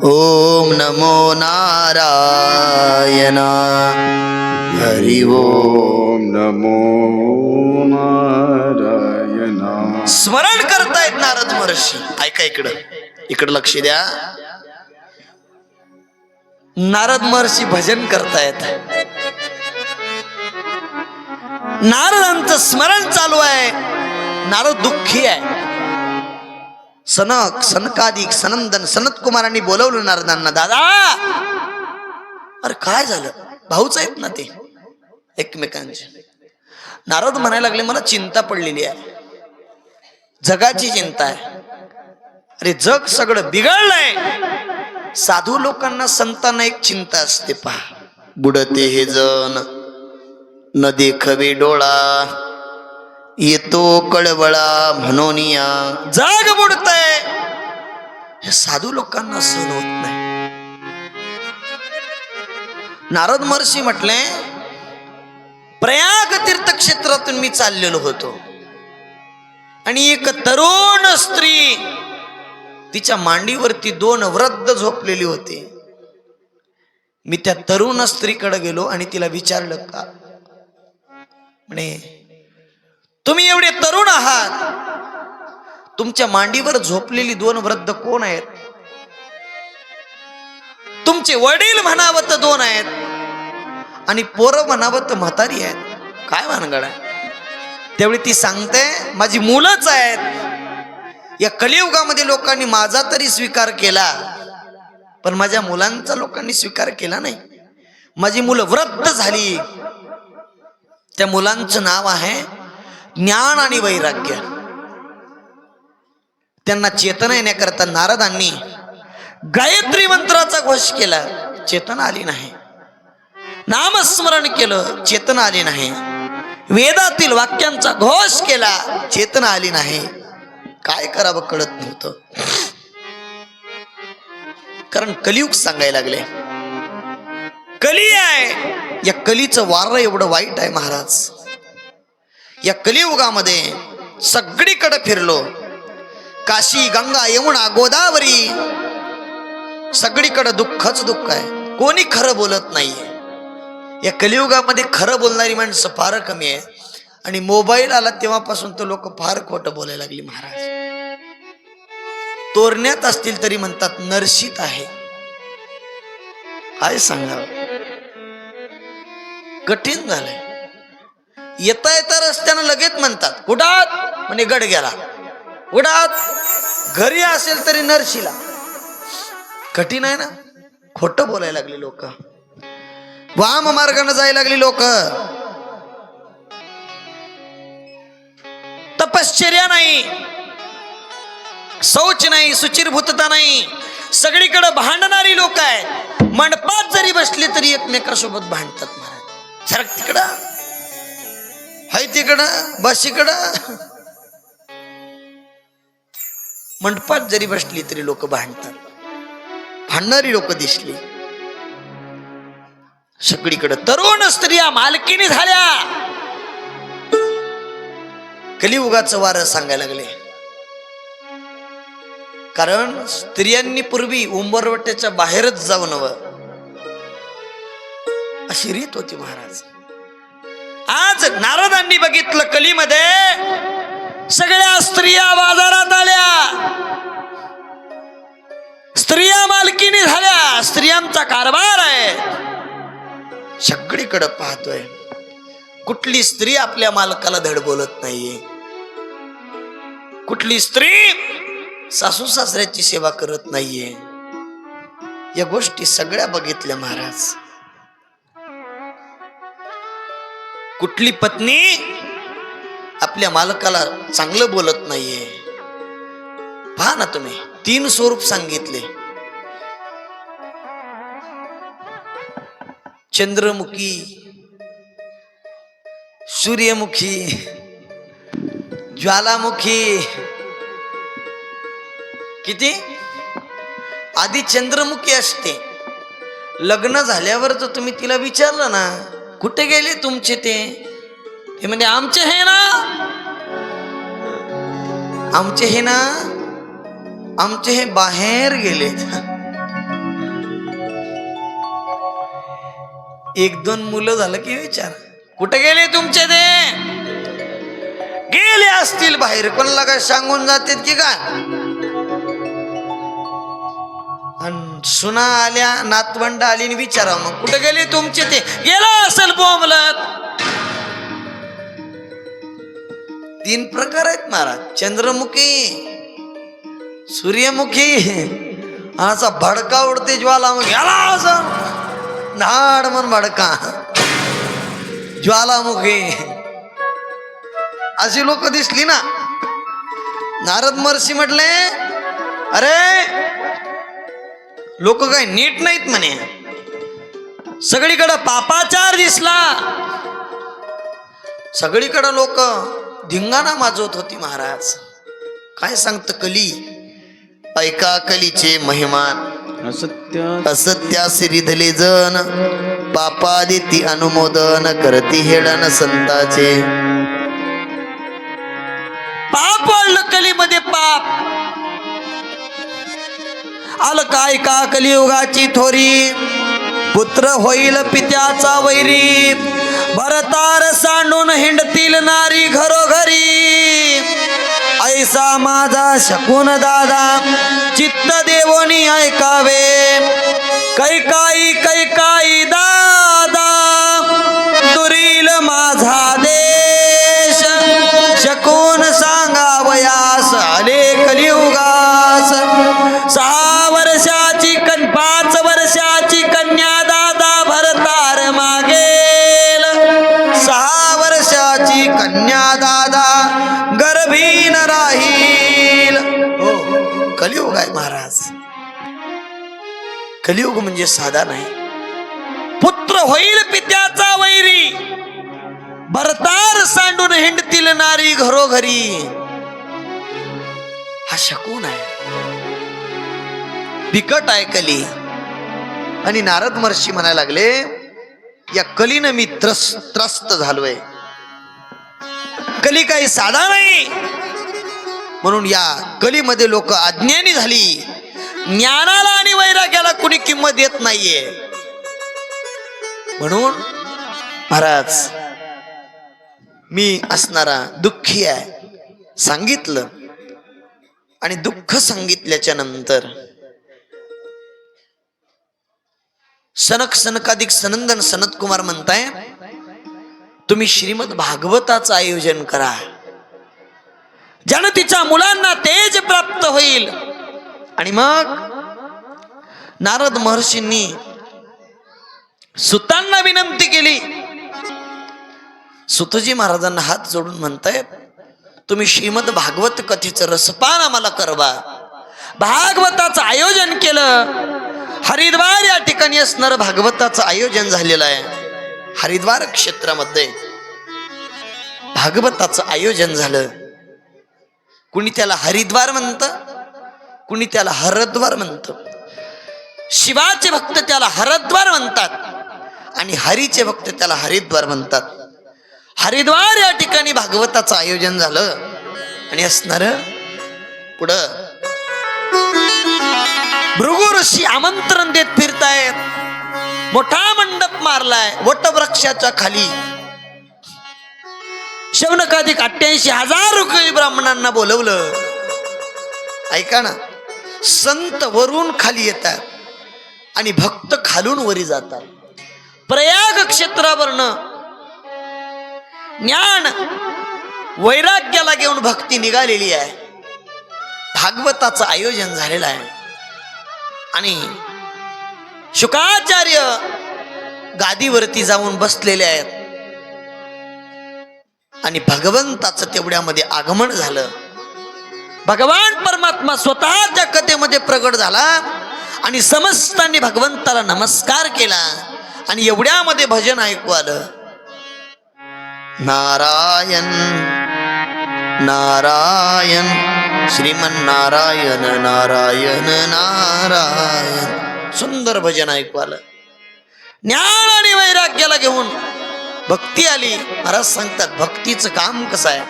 [SPEAKER 2] ओम नमो नारायणा हरि ओम.
[SPEAKER 1] ओम नमो नारायणा.
[SPEAKER 2] स्मरण करतायत नारद महर्षी. ऐका इकडं लक्ष द्या. नारद महर्षी भजन करतायत. नारदांचं स्मरण चालू आहे. नारद दुःखी आहे. सनकादिक सनंदन सनत कुमारांनी बोलवलं नारदांना. दादा अरे काय झालं? भाऊच आहेत ना ते एकमेकांचे. नारद म्हणायला लागले मला चिंता पडलेली आहे. जगाची चिंता आहे. अरे जग सगळं बिघडलंय. साधू लोकांना संतांना एक चिंता असते पहा. बुडते हे जन न देखवे डोळा येतो कळवळा म्हणोनिया. जग बुडतय हे साधू लोकांना सहन होत नाही. नारद महर्षी म्हटले प्रयाग तीर्थक्षेत्रातून मी चाललेलो होतो आणि एक तरुण स्त्री तिच्या मांडीवरती 2 वृद्ध झोपलेली होती. मी त्या तरुण स्त्रीकडे गेलो आणि तिला विचारलं का म्हणे तुम्ही एवढे तरुण आहात, तुमच्या मांडीवर झोपलेली 2 वृद्ध कोण आहेत? तुमचे वडील म्हणावं तर 2 आहेत आणि पोरं म्हणावं तर म्हातारी आहेत. काय भानगड आहे? त्यावेळी ती सांगते माझी मुलंच आहेत. या कलियुगामध्ये लोकांनी माझा तरी स्वीकार केला पण माझ्या मुलांचा लोकांनी स्वीकार केला नाही. माझी मुलं वृद्ध झाली. त्या मुलांचं नाव आहे ज्ञान आणि वैराग्य. त्यांना चेतना येण्याकरता नारदांनी गायत्री मंत्राचा घोष केला, चेतना आली नाही. नामस्मरण केलं, चेतना आली नाही. वेदातील वाक्यांचा घोष केला, चेतना आली नाही. काय करावं कळत नव्हतं. कारण कलियुग सांगायला लागले. कली आहे. या कलीचं वार एवढं वाईट आहे महाराज. या कलियुगामध्ये सगळीकडे फिरलो, काशी गंगा यमुना गोदावरी सगळीकडे दुःखच दुःख आहे. कोणी खरं बोलत नाहीये. या कलियुगामध्ये खरं बोलणारी माणसं फार कमी आहे आणि मोबाईल आला तेव्हापासून तर लोक फार खोटं बोलायला लागली महाराज. तोरण्यात असतील तरी म्हणतात नरशित आहे. काय सांगावं, कठीण झालंय. येता येता रस्त्यानं लगेच म्हणतात कुडात म्हणे गड गेला, कुडात घरी असेल तरी नरशीला. कठीण आहे ना. खोटं बोलायला लागली लोक. वाम मार्गाने जायला लागली लोक. तपश्चर्या नाही, शौच नाही, शुचिरभूतता नाही. सगळीकडे भांडणारी लोक आहेत. मंडपात जरी बसले तरी एकमेकासोबत भांडतात महाराज. सरक तिकडं, हाय तिकडं, बस इकडं. मंडपात जरी बसली तरी लोक भांडतात. भांडणारी लोक दिसली सगळीकडे. तरुण स्त्रिया मालकीनी झाल्या. कलियुगाचं वारं सांगायला लागले. कारण स्त्रियांनी पूर्वी उंबरवट्याच्या बाहेरच जाऊ नवं अशी रीत होती महाराज. आज नारदांनी बघितलं कलीमध्ये सगळ्या स्त्रिया बाजारात आल्या, स्त्रिया मालकीनी झाल्या, स्त्रियांचा कारभार आहे. सगळीकडे पाहतोय. कुठली स्त्री आपल्या मालकाला धड बोलत नाहीये. कुठली स्त्री सासू सासऱ्याची सेवा करत नाहीये. या गोष्टी सगळ्या बघितल्या महाराज. कुठली पत्नी आपल्या मालकाला चांगलं बोलत नाहीये. पहा ना तुम्ही, 3 स्वरूप सांगितले. चंद्रमुखी, सूर्यमुखी, ज्वालामुखी. किती? आधी चंद्रमुखी असते. लग्न झाल्यावर तर तुम्ही तिला विचारलं ना कुठे गेले तुमचे ते म्हणजे आमचे हे ना, आमचे हे ना. आमचे हे बाहेर गेलेत. एक दोन मुलं झालं की विचार कुठे गेले तुमचे ते? गेले असतील बाहेर, कोणाला काय सांगून जातात की काय? आणि सुना आल्या, नातवंड आली आणि विचारा मग कुठे गेले तुमचे ते? गेला असेल बोंबलत. 3 प्रकार आहेत महाराज. चंद्रमुखी, सूर्यमुखी, असा भडका उडते ज्वालामुखी. गेला असं नाड मन भडका, ज्वालामुखी. अशी लोक दिसली ना. नारद महर्षी म्हटले, अरे लोक काय नीट नाहीत म्हणे. सगळीकडं पापाचार दिसला, सगळीकडं लोक धिंगाणा माजवत होती. महाराज काय सांगत कली? ऐका कलीचे महिमान. असत्यासी रिधले जन, पापा देती अनुमोदन, करती हेळन संताचे. पाप वाढलं कलीमध्ये, पाप आलं काय का कलियुगाची थोरी. पुत्र होईल पित्याचा वैरी, भरतार सांडून हिंडतील नारी घरोघरी. ऐसा माझा शकुन दादा, चित्त देवोनी ऐकावे. कैकाई कैकाई दादा, दुरील माझा देश. शकुन सांगावयास आले कलियुगास. 6 वर्षाची 5 वर्षाची कन्या दादा भरतार मागेल. 6 वर्षाची कन्या दादा गर्भीन राहील. हो, कलियुग आहे महाराज. कलियुग म्हणजे साधा नाही. पुत्र होईल पित्याचा वैरी, भरतार सांडून हिंडतील नारी घरोघरी. हा शकुन आहे, बिकट आहे कली. आणि नारद महर्षी म्हणायला लागले, या कलीनं मी त्रस्त झालोय. कली काही साधा नाही. म्हणून या कलीमध्ये लोक अज्ञानी झाली. ज्ञानाला आणि वैराग्याला कुणी किंमत देत नाहीये. म्हणून महाराज मी असणारा दुःखी आहे सांगितलं. आणि दुःख सांगितल्याच्या नंतर सनकादिक सनंदन सनत कुमार म्हणताय, तुम्ही श्रीमद भागवताचं आयोजन करा, ज्यानं तिच्या मुलांना तेज प्राप्त होईल. आणि मग नारद महर्षींनी सुतांना विनंती केली. सुतजी महाराजांना हात जोडून म्हणतायत, तुम्ही श्रीमद भागवत कथेचं रसपान आम्हाला करवा. भागवताचं आयोजन केलं. हरिद्वार या ठिकाणी असणारं भागवताचं आयोजन झालेलं आहे. हरिद्वार क्षेत्रामध्ये भागवताचं आयोजन झालं. कुणी त्याला हरिद्वार म्हणतं, कुणी त्याला हरद्वार म्हणतं. शिवाचे भक्त त्याला हरद्वार म्हणतात आणि हरीचे भक्त त्याला हरिद्वार म्हणतात. हरिद्वार या ठिकाणी भागवताचं आयोजन झालं. आणि असणार पुढं भृगु ऋषी आमंत्रण देत फिरतायत. मोठा मंडप मारलाय वटवृक्षाच्या खाली. शौनकादिक 88,000 रुपये ब्राह्मणांना बोलवलं. ऐका ना, संत वरून खाली येतात आणि भक्त खालून वरी जातात. प्रयाग क्षेत्रावरनं ज्ञान वैराग्याला घेऊन भक्ती निघालेली आहे. भागवताचं आयोजन झालेलं आहे. आणि शुकाचार्य गादीवरती जाऊन बसलेले आहेत. आणि भगवंताचं तेवढ्यामध्ये आगमन झालं. भगवान परमात्मा स्वतः त्या कथेमध्ये प्रगट झाला आणि समस्तांनी भगवंताला नमस्कार केला. आणि एवढ्यामध्ये भजन ऐकू आलं, नारायण नारायण श्रीमन नारायण नारायण नारायण. सुंदर भजन ऐकू आलं. ज्ञान आणि वैराग्याला घेऊन भक्ती आली. महाराज सांगतात, भक्तीचं काम कसं आहे?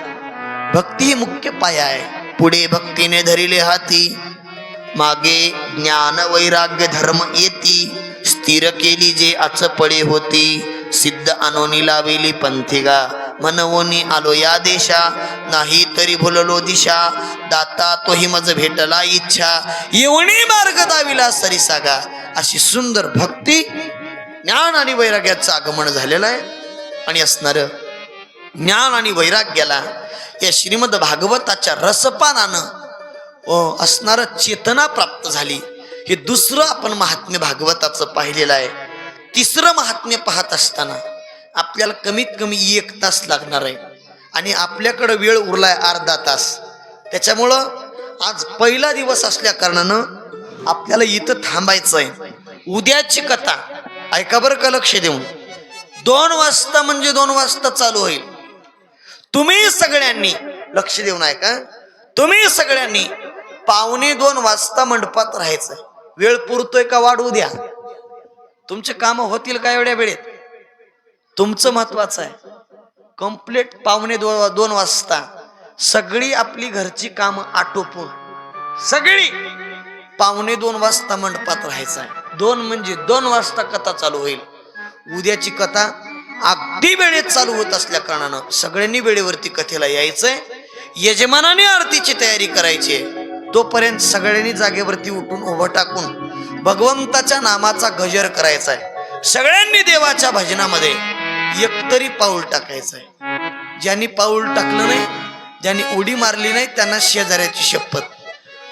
[SPEAKER 2] भक्ती ही मुख्य पाया आहे. पुढे भक्तीने धरिले हाती मागे ज्ञान वैराग्य धर्म येती, स्थिर केली जे आचपळे होती, सिद्ध आणोनी लावेली पंथिगा, मनवोनी आलो या देशा, नाही तरी भुललो दिशा, दाता तोही मज भेटला इच्छा, येवणी मार्ग दाविला सरीसागा. अशी सुंदर भक्ती ज्ञान आणि वैराग्याचं आगमन झालेलं आहे. आणि असणार ज्ञान आणि वैराग्याला या श्रीमद भागवताच्या रसपानानं असणार चेतना प्राप्त झाली. हे दुसरं आपण महात्म्य भागवताचं पाहिलेलं आहे. तिसरं महात्म्य पाहत असताना आपल्याला कमीत कमी 1 तास लागणार आहे आणि आपल्याकडं वेळ उरलाय अर्धा तास. त्याच्यामुळं आज पहिला दिवस असल्या कारणानं आपल्याला इथं थांबायचं आहे. उद्याची कथा ऐका बरं का लक्ष देऊन. 2 वाजता म्हणजे 2 वाजता चालू होईल. तुम्ही सगळ्यांनी लक्ष देऊन ऐका. तुम्ही सगळ्यांनी 1:45 वाजता मंडपात राहायचं. वेळ पुरतोय का वाढवू द्या. तुमचे काम होतील का एवढ्या वेळेत? तुमचं महत्वाचं आहे. कंप्लीट 1:45 वाजता सगळी आपली घरची कामं आटोपून सगळी 1:45 वाजता मंडपात राहायचं आहे. 2 म्हणजे 2 वाजता कथा चालू होईल. उद्याची कथा अगदी वेळेत चालू होत असल्या कारणानं सगळ्यांनी वेळेवरती कथेला यायचंय. यजमानाने आरतीची तयारी करायची. तोपर्यंत सगळ्यांनी जागेवरती उठून उभं टाकून भगवंताच्या नामाचा गजर करायचा आहे. सगळ्यांनी देवाच्या भजनामध्ये एकतरी पाऊल टाकायचं आहे. ज्यांनी पाऊल टाकलं नाही, ज्यांनी उडी मारली नाही, त्यांना शेजाऱ्याची शपथ.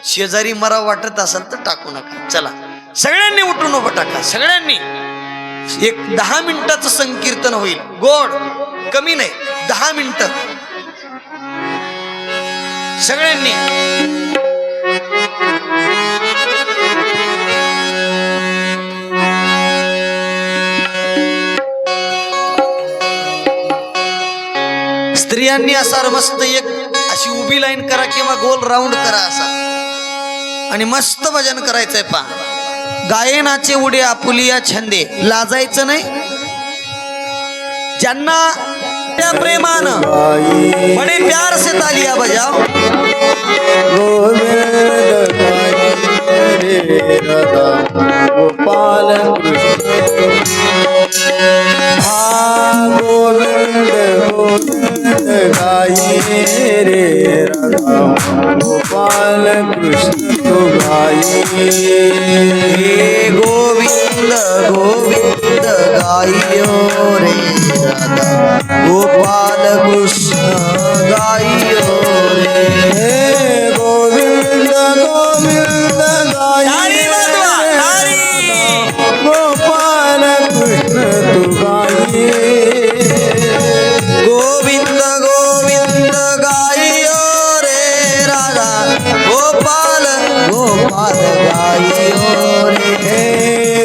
[SPEAKER 2] शेजारी मरा वाटत असेल तर टाकू नका. चला सगळ्यांनी उठून उभं टाका. सगळ्यांनी 10 मिनिटाचं संकीर्तन होईल. गोड कमी नाही, 10 मिनिटं सगळ्यांनी. स्त्रियांनी असा मस्त एक अशी उभी लाईन करा किंवा गोल राऊंड करा असा आणि मस्त भजन करायचंय. पा गायनाचे उडे आपुलिया छंदे, लाजायचं नाही. ज्यांना त्या प्रेमानं बडे प्यार से तालिया बजाव.
[SPEAKER 1] गोपाल गोविंद गोविंद गाइए रे राधा, गोपाल कृष्ण तो गाइए.
[SPEAKER 2] गोविंद गोविंद गाइयो रे राधा, गोपाल कृष्ण गाइयो रे.
[SPEAKER 1] गोविंद गोविंद गाइए गोपाल कृष्ण तू गाइए.
[SPEAKER 2] गोविंद गोविंद गाइयो रे राधा, गोपाल गोपाल गाइयो रे.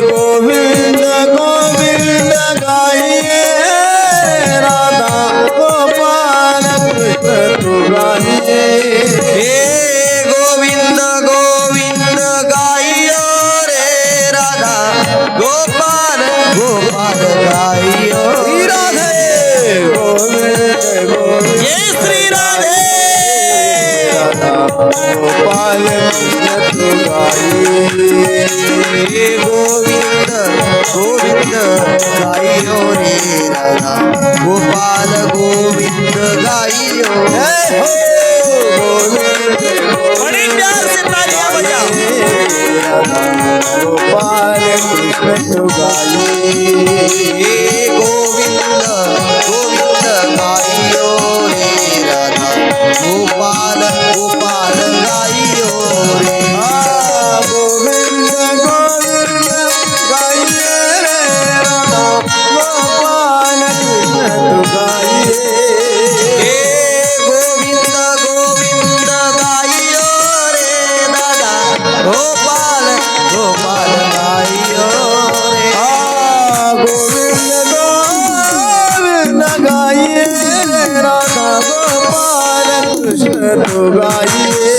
[SPEAKER 1] गोविंद गोविंद गाइए राधा, गोपाल कृष्ण तू गाइए.
[SPEAKER 2] गोविंद गोविंद गाइयो रे राधा, गोपाल गोपाल गाइयो
[SPEAKER 1] राधे. गोविंद गोविंद
[SPEAKER 2] जय श्री राधे.
[SPEAKER 1] गोपाल कृष्ण तू गाइए.
[SPEAKER 2] गोविंद गोविंद गाइयो रे राधा, गोपाल गोविंद गाइयो. बड़े प्यार से तालियां बजाओ.
[SPEAKER 1] गोपाल कृष्ण तू गाइए.
[SPEAKER 2] गोविंद गोविंद गाइयो रे राधा, गोपाल गोपाल गाइयो रे.
[SPEAKER 1] गोविंद गोविंद गाइए राधा, गोपाल कृष्ण तू गाइए.
[SPEAKER 2] गोविंद गोविंद गाइयो रे दादा, गोपाल गोपाल गाइयो रे.
[SPEAKER 1] गोविंद गोविंद गाइए राधा, गोपाल कृष्ण तू गाइए.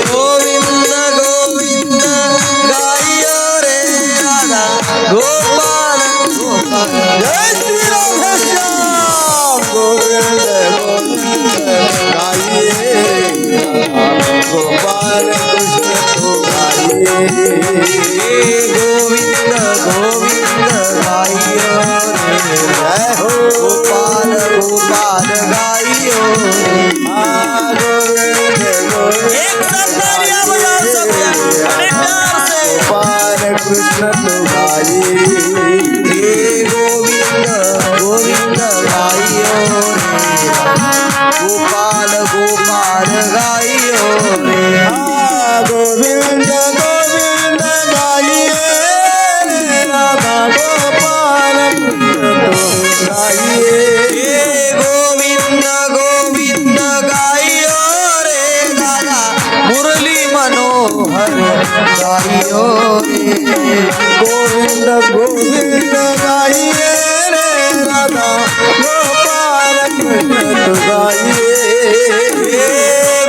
[SPEAKER 2] गोविंद गोविंद गाइयो रे राधा, गोपाल गोपाल.
[SPEAKER 1] जय श्री राधे श्याम. गोविंद गोविंद गाइए राधा, गोपाल कृष्ण तू
[SPEAKER 2] गोविंद गोविंद गाइयो रे
[SPEAKER 1] जय हो
[SPEAKER 2] गोपाल गोपाल गाइयो रे
[SPEAKER 1] गोविंद गोविंद
[SPEAKER 2] एक साथ तालियां बजाओ सब जन बड़े प्यार से
[SPEAKER 1] गोपाल कृष्ण तो गाई
[SPEAKER 2] हे गोविंद गोविंद गाइयो रे गोपाल गोपाल गाइयो रे
[SPEAKER 1] गोविंद गोविंद गाइए राधा गोपाल गाइए
[SPEAKER 2] हे गोविंद गोविंद गाइयो रे दादा मुरली मनोहर गाइयो रे
[SPEAKER 1] गोविंद गोविंद गाइए रे राधा गोपाल गाइए
[SPEAKER 2] हे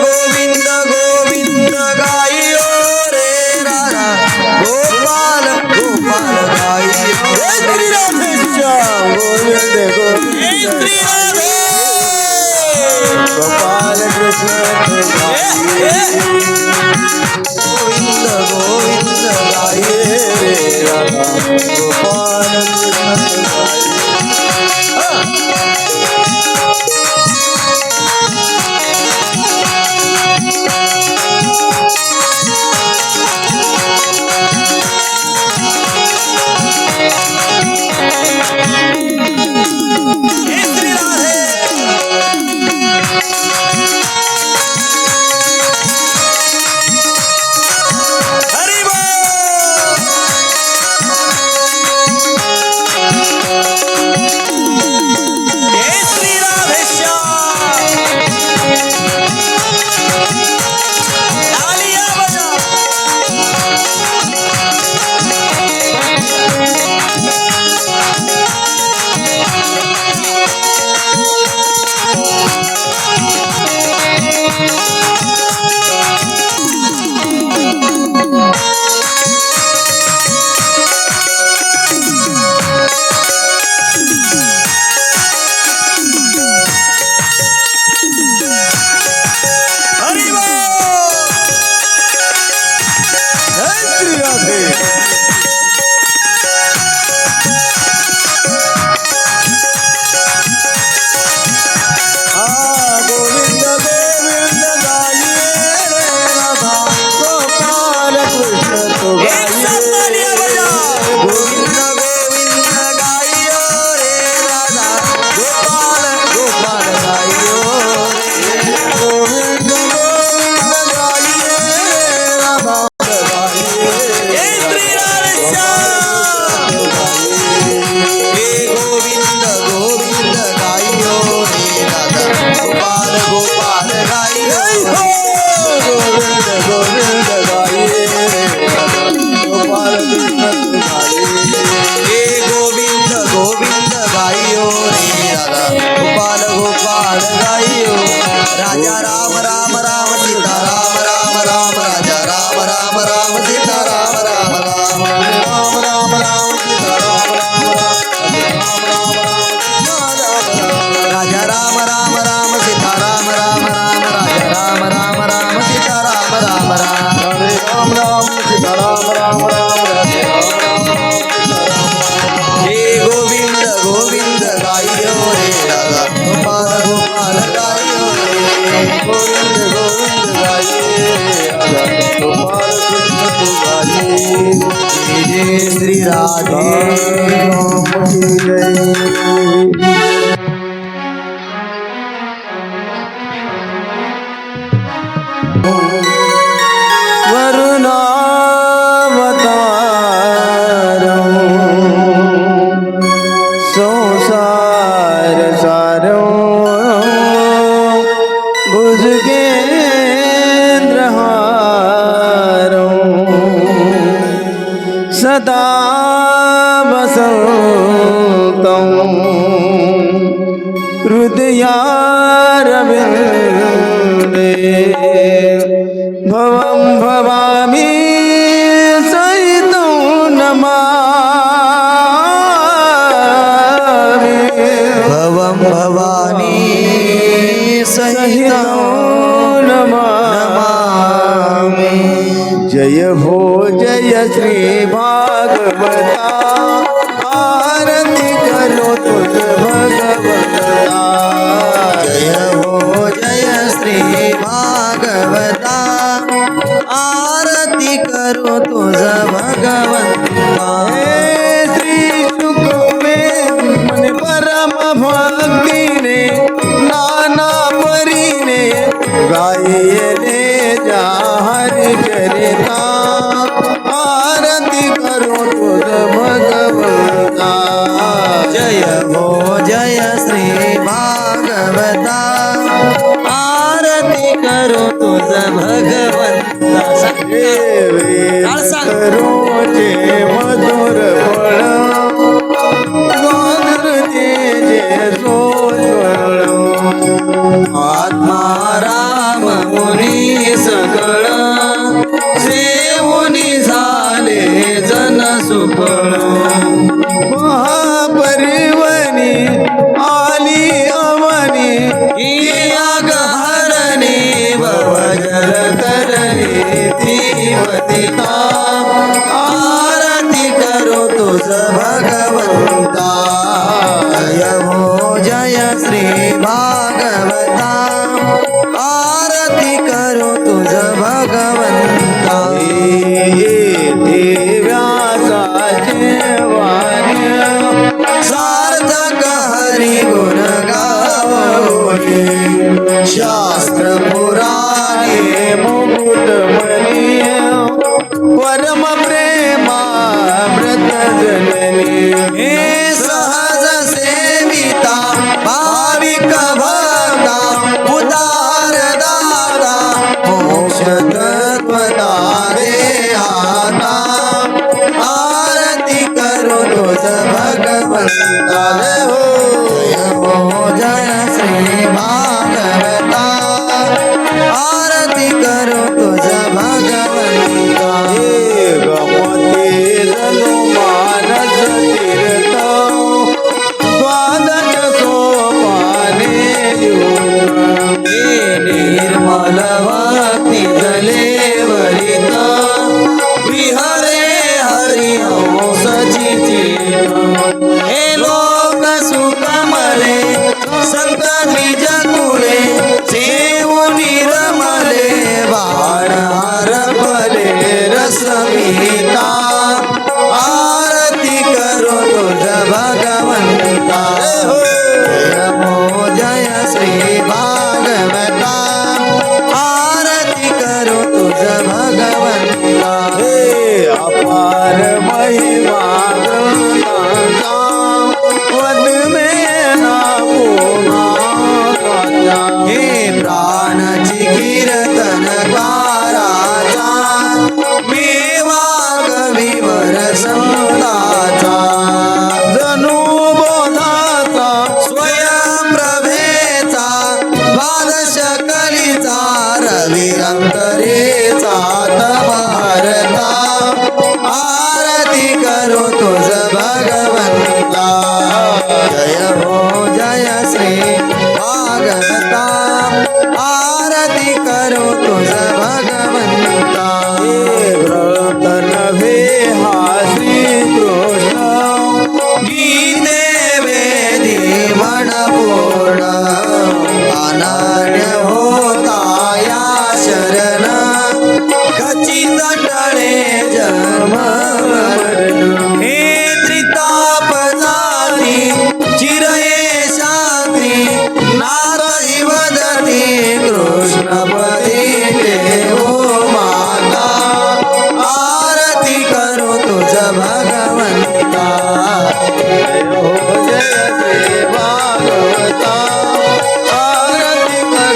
[SPEAKER 2] गोविंद गोविंद गाइयो रे राधा गोपाल गोपाल गाइयो
[SPEAKER 1] श्री राधेश्याम गोविंद गोविंद गोपाल कृष्ण गाइए
[SPEAKER 2] गोविंद गोविंद गाइए
[SPEAKER 1] रे राधा गोपाल कृष्ण गाइए
[SPEAKER 2] श्री राधे हरि बोल जय श्री राधे श्याम तालियां बजाओ हरि बोल
[SPEAKER 1] जय श्री राधे गोविंद गोविंद गाइए रे राधा गोपाल कृष्ण तो
[SPEAKER 2] एक साथ तालियां बजाओ गोविंद गोविंद गाइयो रे राधा गोपाल गोपाल गाइयो रे
[SPEAKER 1] गोविंद गोविंद गाइए रे राधा गाइए
[SPEAKER 2] जय श्री राधे श्याम हे गोविंद गोविंद गाइयो रे राधा गोपाल गोपाल गाइयो
[SPEAKER 1] गोविंद गोविंद गाइए रे राधा गोपाल कृष्ण तो गाइए
[SPEAKER 2] हे गोविंद गोविंद गाइयो रे राधा गोपाल गोपाल गाइयो राजा राम राम राम सीता राम राम राम राजा राम राम राम सीता राम राम राम
[SPEAKER 1] राम राम राम सीता राम राम
[SPEAKER 2] राजा राम राम राम सीता राम राम राम राजा राम राम राम सीता राम राम राम
[SPEAKER 1] हरे राम राम सीता राम राम राम हरे राम राम सीता राम
[SPEAKER 2] हे गोविंद गोविंद गाइयो रे राधा गोपाल गोपाल गाइयो रे
[SPEAKER 1] गोविंद गोविंद गाइए राधा गोपाल कृष्ण तो गाइए
[SPEAKER 2] जय श्री राधे
[SPEAKER 1] राम की जय वरुणावतारं संसार सारं भुजगेन्द्रहारं सदा वसन्तं हृदयारविन्दे भवं भवामि सहितं नमामि
[SPEAKER 2] भवं भवानी सहितं
[SPEAKER 1] नमामि
[SPEAKER 2] नमामि
[SPEAKER 1] जय हो जय श्री भागवता आरती करो तुझ भगवता
[SPEAKER 2] जय हो जय श्री भागवता आरती करो तुझ भगवंता
[SPEAKER 1] हे श्री सुखवेद मन परम भक्तीने नाना परीने गायले जा हरि चरिता आरती करो तुझ भगवता
[SPEAKER 2] जय हो जय श्री भागवता आरती करो तुझ भगवंता काळ सांग.
[SPEAKER 1] रोजे मधुर फळ जे सोजळ
[SPEAKER 2] आत्मा राम मुनी सगळ सेवुनी झाले जन सुफळ
[SPEAKER 1] महापरिवनी आली अवनी
[SPEAKER 2] याग हरणी भवजल करणी धीमतिका आरती करो तुझ भगवंता जय हो जय श्री भागवता आरती करो तुझ भगवंता
[SPEAKER 1] देव्यासाचे वाण्य
[SPEAKER 2] सार्थक हरी गुण गावोनी
[SPEAKER 1] शास्त्र पुराणे मुकुट मणी परम प्रेमा व्रत जननी
[SPEAKER 2] हे सहज सेविता भाविक भक्ता उदार दाता मोक्ष तत्वता देहाता आरती करो तुझ भगवंता जय हो जय श्री भागवता आरती करो तुझ भगवंता
[SPEAKER 1] गमते जनो मानस तीर्थ द्वादश सोपाने
[SPEAKER 2] निर्मल भक्ती जले वरित विहरे हरि हंसची चित हे लोक सुखमले संत द्विज कुळे सेवुनी रमले बाण हरपले रसमिता आरती करो तुझ भगवंता जय हो जय श्री भागवता आरती करो तुझ भगवंता
[SPEAKER 1] हे अपार महिमा ग्रंथांचा वद में ना पुन्हा गाजा.
[SPEAKER 2] हे प्राणाची कीर्तन काराचा मेवा कविवर संताचा
[SPEAKER 1] जणू बोधाचा
[SPEAKER 2] स्वयं प्रभेचा द्वादश कलीचा रवी अंतरेचा तमहरता आरती करो तुझ भगवंता जय हो जय श्री भागवता आरती करो तुझ भगवंता
[SPEAKER 1] हे व्रत नव्हे हा श्रीकृष्ण
[SPEAKER 2] गीते वेदी मन पूर्ण अनन्य होता या शरण खचित टळे जन्म मरण हे त्रिताप जाती चिरये शांती नारही वदती कृष्णपदी देवो माता आरती करो तुझ भगवंता
[SPEAKER 1] जय हो जय श्री भागवता आरती कर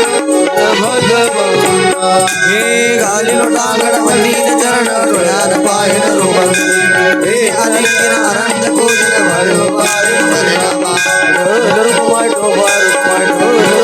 [SPEAKER 1] भगवंता
[SPEAKER 2] हे घालिलो टांगड मलीन चरण डोळ्यात पाहिन रूपंती हे अलिंगन अरंत कोजन भरो पाहिन परिणमा
[SPEAKER 1] रुक्मा डोबा रुक्मा डोबा